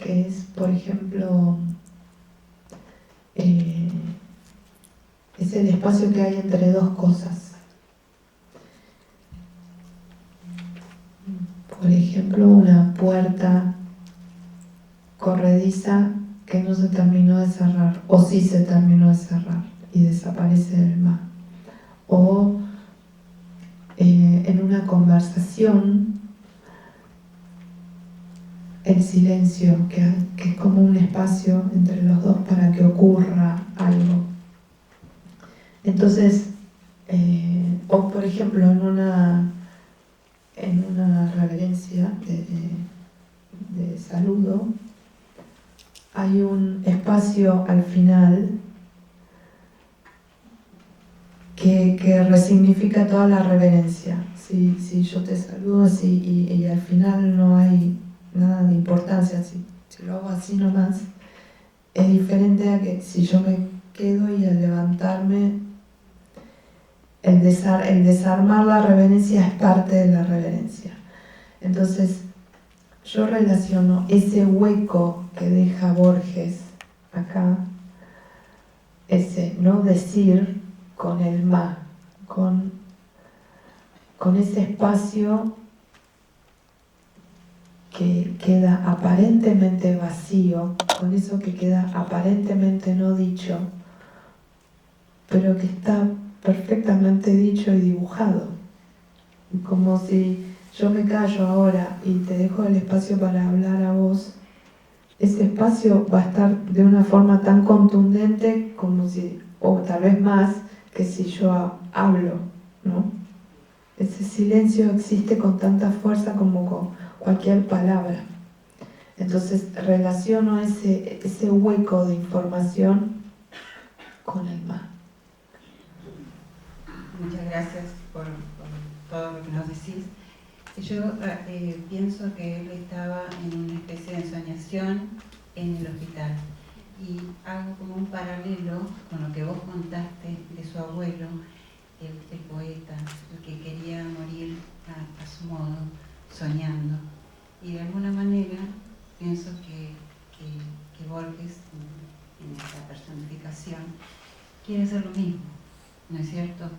que es, por ejemplo, es el espacio que hay entre dos cosas. Por ejemplo, una puerta corrediza que no se terminó de cerrar, o sí se terminó de cerrar y desaparece del mar. O en una conversación, el silencio, que es como un espacio entre los dos para que ocurra algo. Entonces, o por ejemplo, en una reverencia de saludo, hay un espacio al final que resignifica toda la reverencia. Si yo te saludo así y al final no hay nada de importancia, si lo hago así nomás, es diferente a que si yo me quedo y al levantarme, el desarmar la reverencia es parte de la reverencia. Entonces, yo relaciono ese hueco que deja Borges acá, ese no decir, con el ma, con ese espacio que queda aparentemente vacío, con eso que queda aparentemente no dicho, pero que está perfectamente dicho y dibujado. Como si yo me callo ahora y te dejo el espacio para hablar a vos, ese espacio va a estar de una forma tan contundente como si, o tal vez más, que si yo hablo, ¿no? Ese silencio existe con tanta fuerza como con cualquier palabra. Entonces relaciono ese hueco de información con el mar. Muchas gracias por todo lo que nos decís. Yo pienso que él estaba en una especie de ensoñación en el hospital y hago como un paralelo con lo que vos contaste de su abuelo, el poeta, el que quería morir a su modo, soñando. Y de alguna manera pienso que Borges, en esta personificación, quiere hacer lo mismo, ¿no es cierto?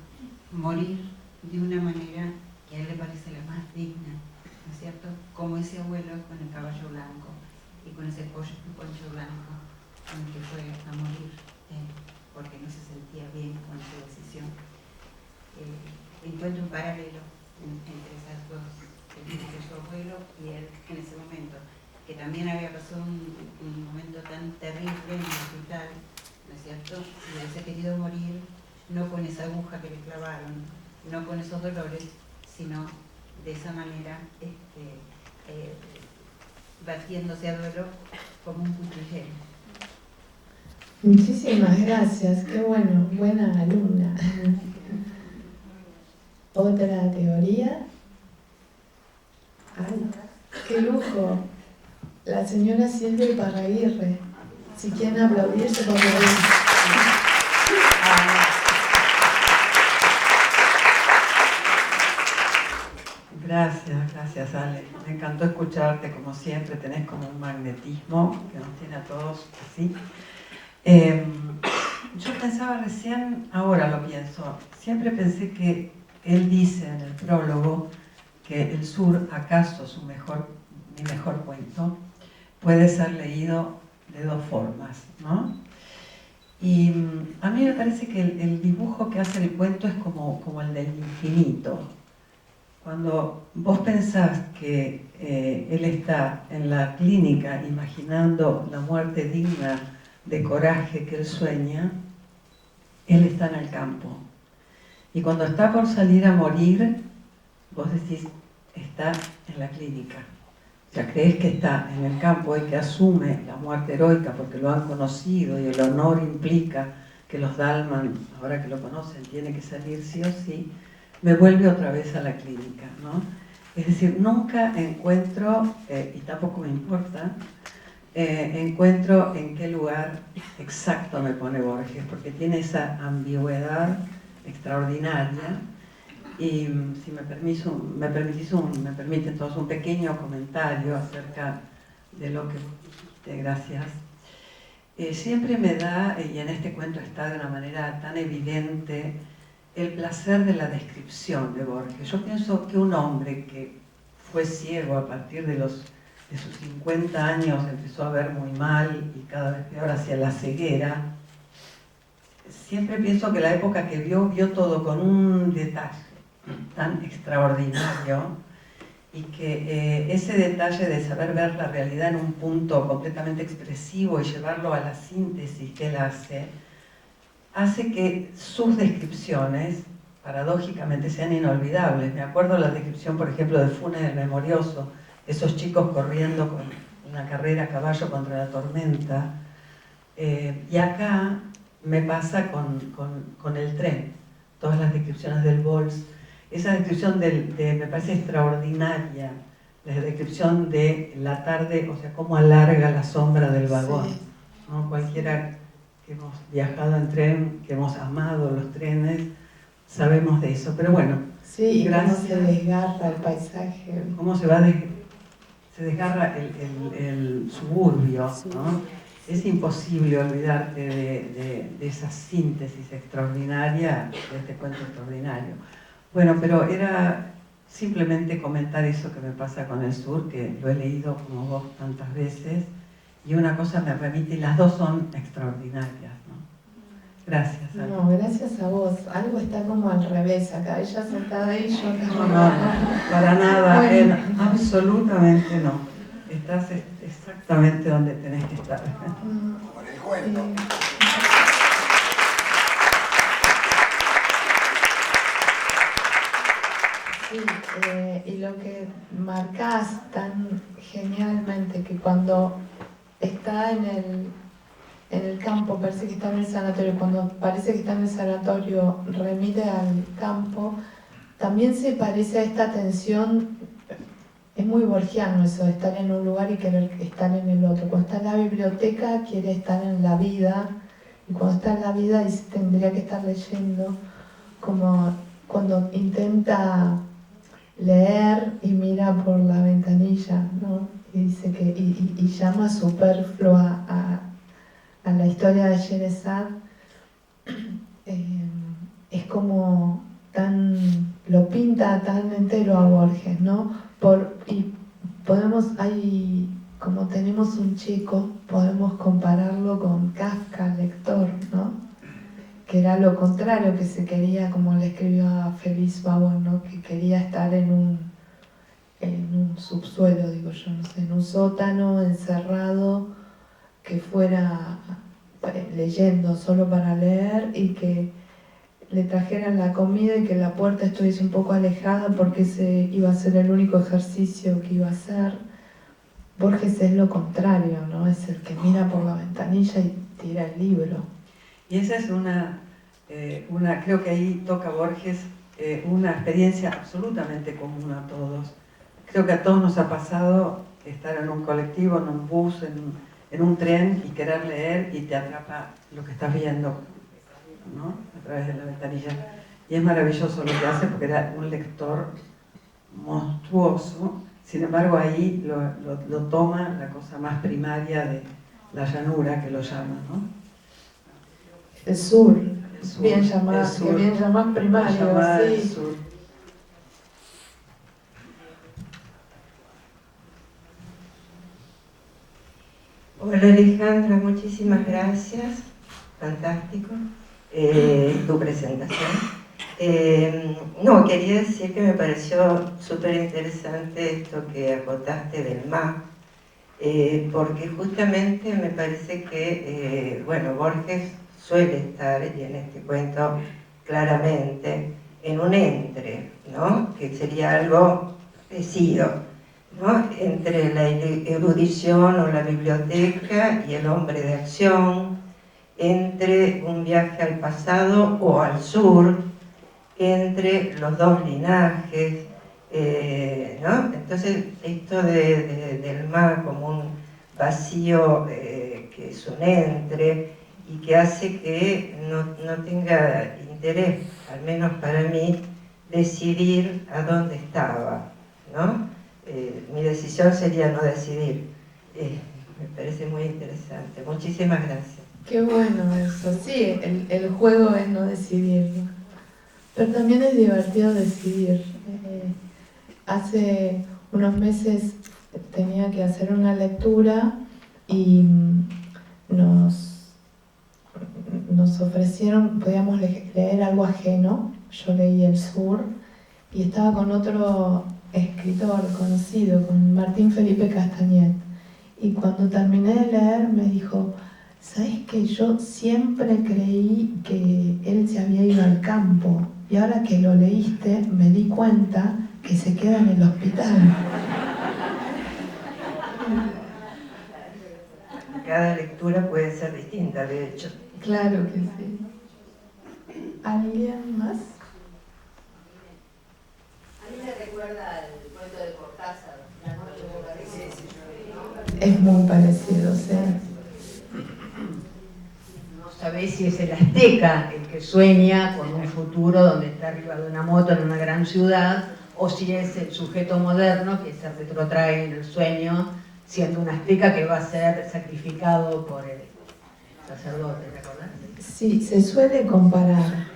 Morir de una manera que a él le parece la más digna, ¿no es cierto? Como ese abuelo con el caballo blanco y con ese poncho blanco con el que fue a morir porque no se sentía bien con su decisión. Encuentro un paralelo entre esas dos, entre su abuelo querido morir no con esa aguja que le clavaron, no con esos dolores, sino de esa manera, batiéndose a duelo como un cuchillero. Muchísimas gracias, qué bueno, buena alumna. Otra teoría. Ay, qué lujo. La señora Silvia Iparraguirre. Si quieren aplaudirse, por favor. Gracias Ale. Me encantó escucharte como siempre, tenés como un magnetismo que nos tiene a todos así. Yo pensaba recién, ahora lo pienso, siempre pensé que él dice en el prólogo que El Sur, acaso mi mejor cuento, puede ser leído de dos formas, ¿no? Y a mí me parece que el dibujo que hace el cuento es como el del infinito. Cuando vos pensás que él está en la clínica imaginando la muerte digna de coraje que él sueña, él está en el campo. Y cuando está por salir a morir, vos decís, está en la clínica. O sea, crees que está en el campo y que asume la muerte heroica porque lo han conocido y el honor implica que los Dalman, ahora que lo conocen, tiene que salir sí o sí, me vuelve otra vez a la clínica, ¿no? Es decir, nunca encuentro, y tampoco me importa, encuentro en qué lugar exacto me pone Borges, porque tiene esa ambigüedad extraordinaria. Y si me permite entonces un pequeño comentario acerca de lo que dijiste, gracias. Siempre me da, y en este cuento está de una manera tan evidente, el placer de la descripción de Borges. Yo pienso que un hombre que fue ciego a partir de sus 50 años, empezó a ver muy mal y cada vez peor hacia la ceguera, siempre pienso que la época que vio todo con un detalle tan extraordinario y que ese detalle de saber ver la realidad en un punto completamente expresivo y llevarlo a la síntesis que él hace que sus descripciones paradójicamente sean inolvidables. Me acuerdo la descripción, por ejemplo, de Funes el Memorioso, esos chicos corriendo con una carrera a caballo contra la tormenta, y acá me pasa con el tren, todas las descripciones del Vols. Esa descripción me parece extraordinaria, la descripción de la tarde, o sea, cómo alarga la sombra del vagón, sí, ¿no? Cualquiera que hemos viajado en tren, que hemos amado los trenes, sabemos de eso. Pero bueno, sí, gracias. Cómo se desgarra el paisaje. Cómo se desgarra el suburbio, sí, ¿no? Es imposible olvidarte de esa síntesis extraordinaria, de este cuento extraordinario. Bueno, pero era simplemente comentar eso que me pasa con El Sur, que lo he leído como vos tantas veces, y una cosa me remite, y las dos son extraordinarias, ¿no? Gracias. Ale. No, gracias a vos. Algo está como al revés acá, ella sentada ahí, yo acá. No, para nada, bueno. Absolutamente no. Estás exactamente donde tenés que estar. Como en el cuento. Sí, y lo que marcás tan genialmente, que cuando está en el campo, parece que está en el sanatorio, cuando parece que está en el sanatorio, remite al campo, también se parece a esta tensión. Es muy borgiano eso de estar en un lugar y querer estar en el otro. Cuando está en la biblioteca quiere estar en la vida, y cuando está en la vida dice tendría que estar leyendo, como cuando intenta leer y mira por la ventanilla, ¿no? Y dice que y llama superflua a la historia de Sherazade. Es como lo pinta tan entero a Borges, ¿no? Y como tenemos un chico, podemos compararlo con Kafka, lector, ¿no? Que era lo contrario, que se quería, como le escribió a Feliz Bauer, ¿no? Que quería estar en un subsuelo, digo yo, no sé, en un sótano encerrado, que fuera leyendo solo para leer y que le trajeran la comida y que la puerta estuviese un poco alejada porque ese iba a ser el único ejercicio que iba a hacer. Borges es lo contrario, ¿no? Es el que mira por la ventanilla y tira el libro. Y esa es creo que ahí toca Borges, una experiencia absolutamente común a todos. Creo que a todos nos ha pasado estar en un colectivo, en un bus, en un tren y querer leer y te atrapa lo que estás viendo, ¿no? A través de la ventanilla. Y es maravilloso lo que hace porque era un lector monstruoso. Sin embargo, ahí lo toma la cosa más primaria de la llanura, que lo llama, ¿no? El sur, bien llamado primario, sí. Hola Alejandra, muchísimas gracias, fantástico tu presentación. No, quería decir que me pareció súper interesante esto que acotaste del MAP, porque justamente me parece que, bueno, Borges suele estar, y en este cuento claramente, en un entre, ¿no? Que sería algo parecido, ¿no? Entre la erudición o la biblioteca y el hombre de acción, entre un viaje al pasado o al sur, entre los dos linajes, ¿no? Entonces esto del mar como un vacío que es un entre y que hace que no tenga interés, al menos para mí, decidir a dónde estaba, ¿no? Mi decisión sería no decidir. Me parece muy interesante. Muchísimas gracias. Qué bueno eso. Sí, el juego es no decidir, ¿no? Pero también es divertido decidir. Hace unos meses tenía que hacer una lectura y nos ofrecieron, podíamos leer algo ajeno. Yo leí El Sur y estaba con otro escritor conocido, con Martín Felipe Castañet. Y cuando terminé de leer me dijo: ¿sabes qué? Yo siempre creí que él se había ido al campo y ahora que lo leíste me di cuenta que se queda en el hospital. Cada lectura puede ser distinta, de hecho. Claro que sí. ¿Alguien más? A mí me recuerda el cuento de Cortázar, La noche parece. Es muy parecido, sí. No sabés si es el azteca el que sueña con un futuro donde está arriba de una moto en una gran ciudad, o si es el sujeto moderno que se retrotrae en el sueño siendo un azteca que va a ser sacrificado por el sacerdote, ¿te acordás? Sí, se suele comparar.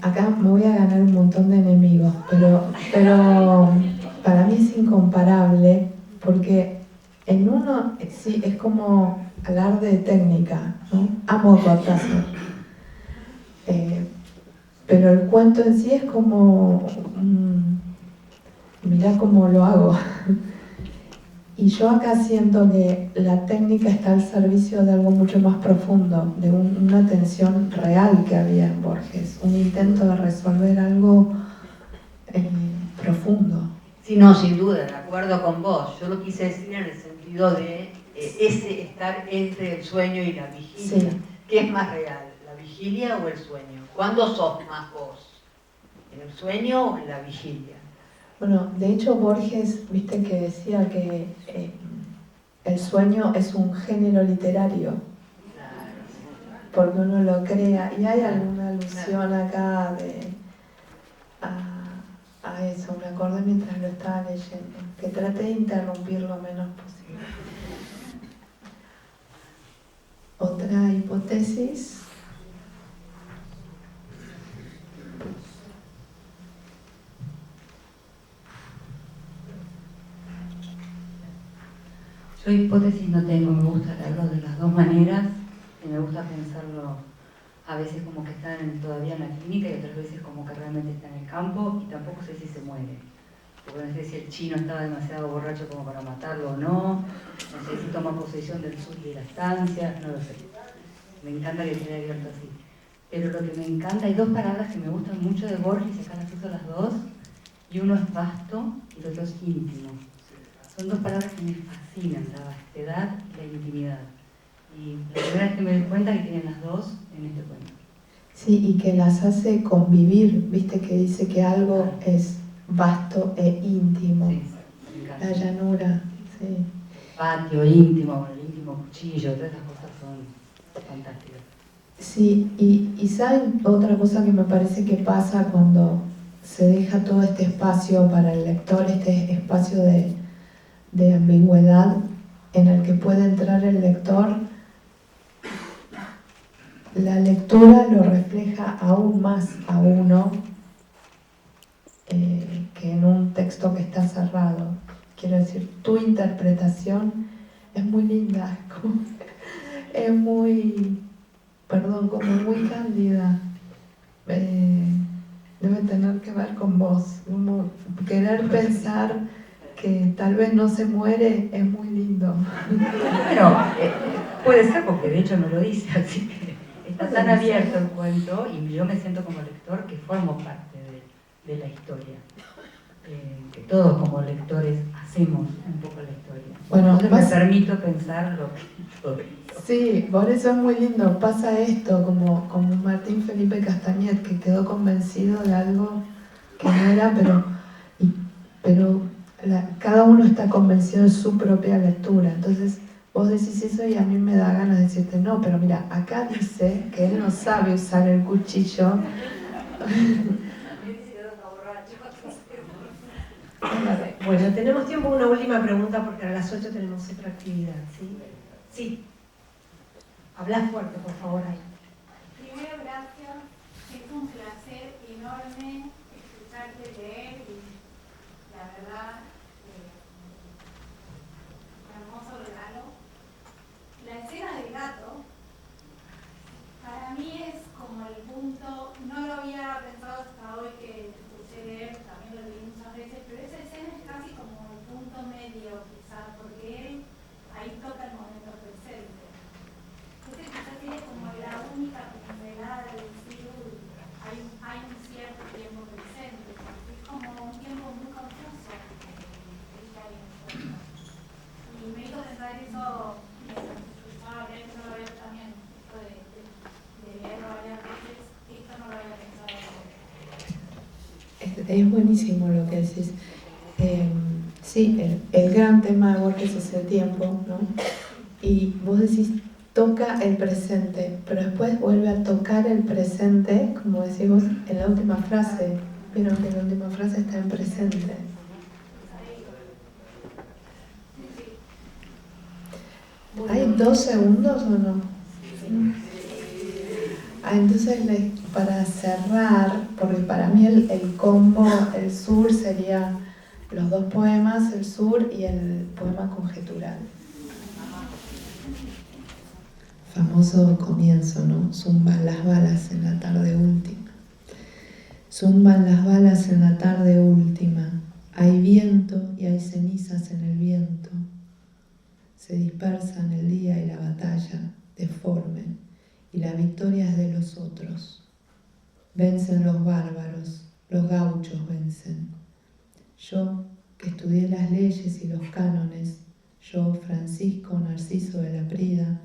Acá me voy a ganar un montón de enemigos, pero para mí es incomparable porque en uno sí es como alarde de técnica, ¿no? Amo Cortázar, pero el cuento en sí es como mirá cómo lo hago. Y yo acá siento que la técnica está al servicio de algo mucho más profundo, de una tensión real que había en Borges, un intento de resolver algo profundo. Sí, no, sin duda, de acuerdo con vos. Yo lo quise decir en el sentido de ese estar entre el sueño y la vigilia. Sí. ¿Qué es más real, la vigilia o el sueño? ¿Cuándo sos más vos? ¿En el sueño o en la vigilia? Bueno, de hecho Borges, viste que decía que el sueño es un género literario, porque uno lo crea, y hay alguna alusión acá a eso, me acordé mientras lo estaba leyendo, que traté de interrumpir lo menos posible. Otra hipótesis. Yo hipótesis no tengo, me gusta leerlo de las dos maneras y me gusta pensarlo a veces como que está todavía en la clínica y otras veces como que realmente está en el campo y tampoco sé si se muere. porque no sé si el chino estaba demasiado borracho como para matarlo o no, no sé si toma posesión del sur de la estancia, no lo sé. Me encanta que quede abierto así. Pero lo que me encanta, hay dos palabras que me gustan mucho de Borges, y acá las uso las dos, y uno es vasto y el otro es íntimo. Son dos palabras que me fascinan, la vastedad y la intimidad. Y la primera vez que me doy cuenta que tienen las dos en este cuento. Sí, y que las hace convivir, viste que dice que algo es vasto e íntimo. Sí, me encanta. La llanura, sí. Patio íntimo, con el íntimo cuchillo, todas esas cosas son fantásticas. Sí, y ¿saben otra cosa que me parece que pasa cuando se deja todo este espacio para el lector, este espacio de ambigüedad en el que puede entrar el lector? La lectura lo refleja aún más a uno que en un texto que está cerrado. Quiero decir, tu interpretación es muy linda, es muy, perdón, como muy cándida. Debe tener que ver con vos, como querer pensar que tal vez no se muere es muy lindo. Bueno, puede ser porque de hecho no lo dice, así que está tan abierto el cuento y yo me siento como lector que formo parte de la historia. Que todos como lectores hacemos un poco la historia. Bueno, entonces me permito pensar lo que yo digo. Sí, por eso es muy lindo. Pasa esto, como Martín Felipe Castañet, que quedó convencido de algo que no era, pero cada uno está convencido de su propia lectura. Entonces vos decís eso y a mí me da ganas de decirte, no, pero mira, acá dice que él no sabe usar el cuchillo. Bueno, tenemos tiempo para una última pregunta porque a las 8 tenemos otra actividad, ¿sí? Sí. Habla fuerte, por favor, ahí. Primero, gracias. Es un placer enorme escucharte leer y la verdad, hermoso regalo. La escena del gato, para mí es como el punto, no lo había pensado hasta hoy que te escuché leer, también lo leí muchas veces, pero esa escena es casi como el punto medio quizás, porque él ahí toca el momento presente. Entonces quizás tiene como la única pincelada de decir, hay un cierto tiempo presente, porque es como un tiempo muy confuso el que hay en el cuento. Y me hizo pensar eso, mientras escuchaba leer, yo lo veo también, esto de leerlo varias veces, esto no lo había pensado. Es buenísimo lo que decís. Sí, el gran tema de Borges es el tiempo, ¿no? Y vos decís, toca el presente, pero después vuelve a tocar el presente, como decimos en la última frase. Vieron que en la última frase está en presente. ¿Hay 2 segundos o no? Entonces, para cerrar, porque para mí el combo, el sur sería los 2 poemas, el sur y el poema conjetural. Famoso comienzo, ¿no? Zumban las balas en la tarde última. Zumban las balas en la tarde última. Hay viento y hay cenizas en el viento. Se dispersan el día y la batalla, deforme, y la victoria es de los otros. Vencen los bárbaros, los gauchos vencen. Yo, que estudié las leyes y los cánones, yo, Francisco Narciso de la Prida,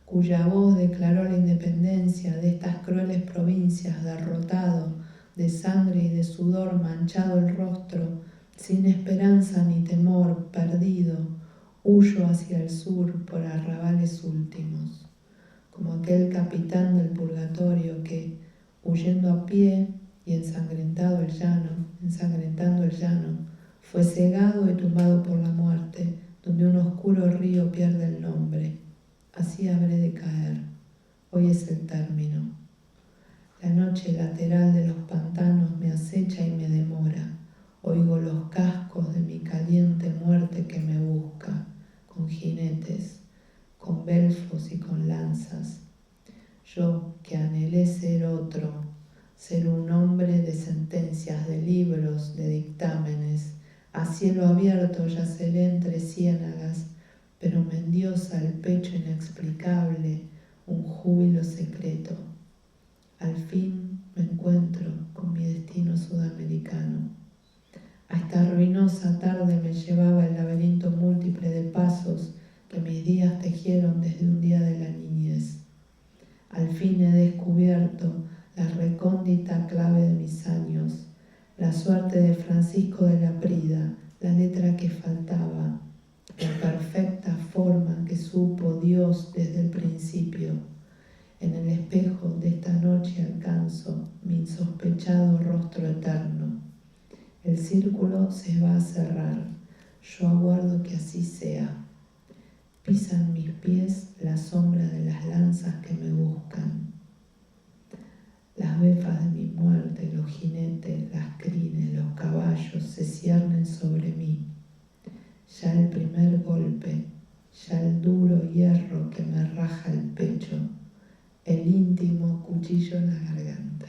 cuya voz declaró la independencia de estas crueles provincias, derrotado, de sangre y de sudor manchado el rostro, sin esperanza ni temor, perdido, huyo hacia el sur por arrabales últimos, como aquel capitán del purgatorio que, huyendo a pie y ensangrentando el llano, fue cegado y tumbado por la muerte, donde un oscuro río pierde el nombre. Así habré de caer. Hoy es el término. La noche lateral de los pantanos me acecha y me demora. Oigo los cascos de mi caliente muerte que me busca, con jinetes, con belfos y con lanzas. Yo, que anhelé ser otro, ser un hombre de sentencias, de libros, de dictámenes, A cielo abierto yaceré entre ciénagas, pero me endiosa el pecho inexplicable un júbilo secreto. Al fin me encuentro con mi destino sudamericano. A esta ruinosa tarde me llevaba el laberinto múltiple de pasos que mis días tejieron desde un día de la niñez. Al fin he descubierto la recóndita clave de mis años, la suerte de Francisco de la Prida, la letra que faltaba, la perfecta forma que supo Dios desde el principio. En el espejo de esta noche alcanzo mi insospechado rostro eterno. El círculo se va a cerrar, yo aguardo que así sea. Pisan mis pies la sombra de las lanzas que me buscan. Las befas de mi muerte, los jinetes, las crines, los caballos se ciernen sobre mí. Ya el primer golpe, ya el duro hierro que me raja el pecho, el íntimo cuchillo en la garganta.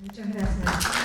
Muchas gracias.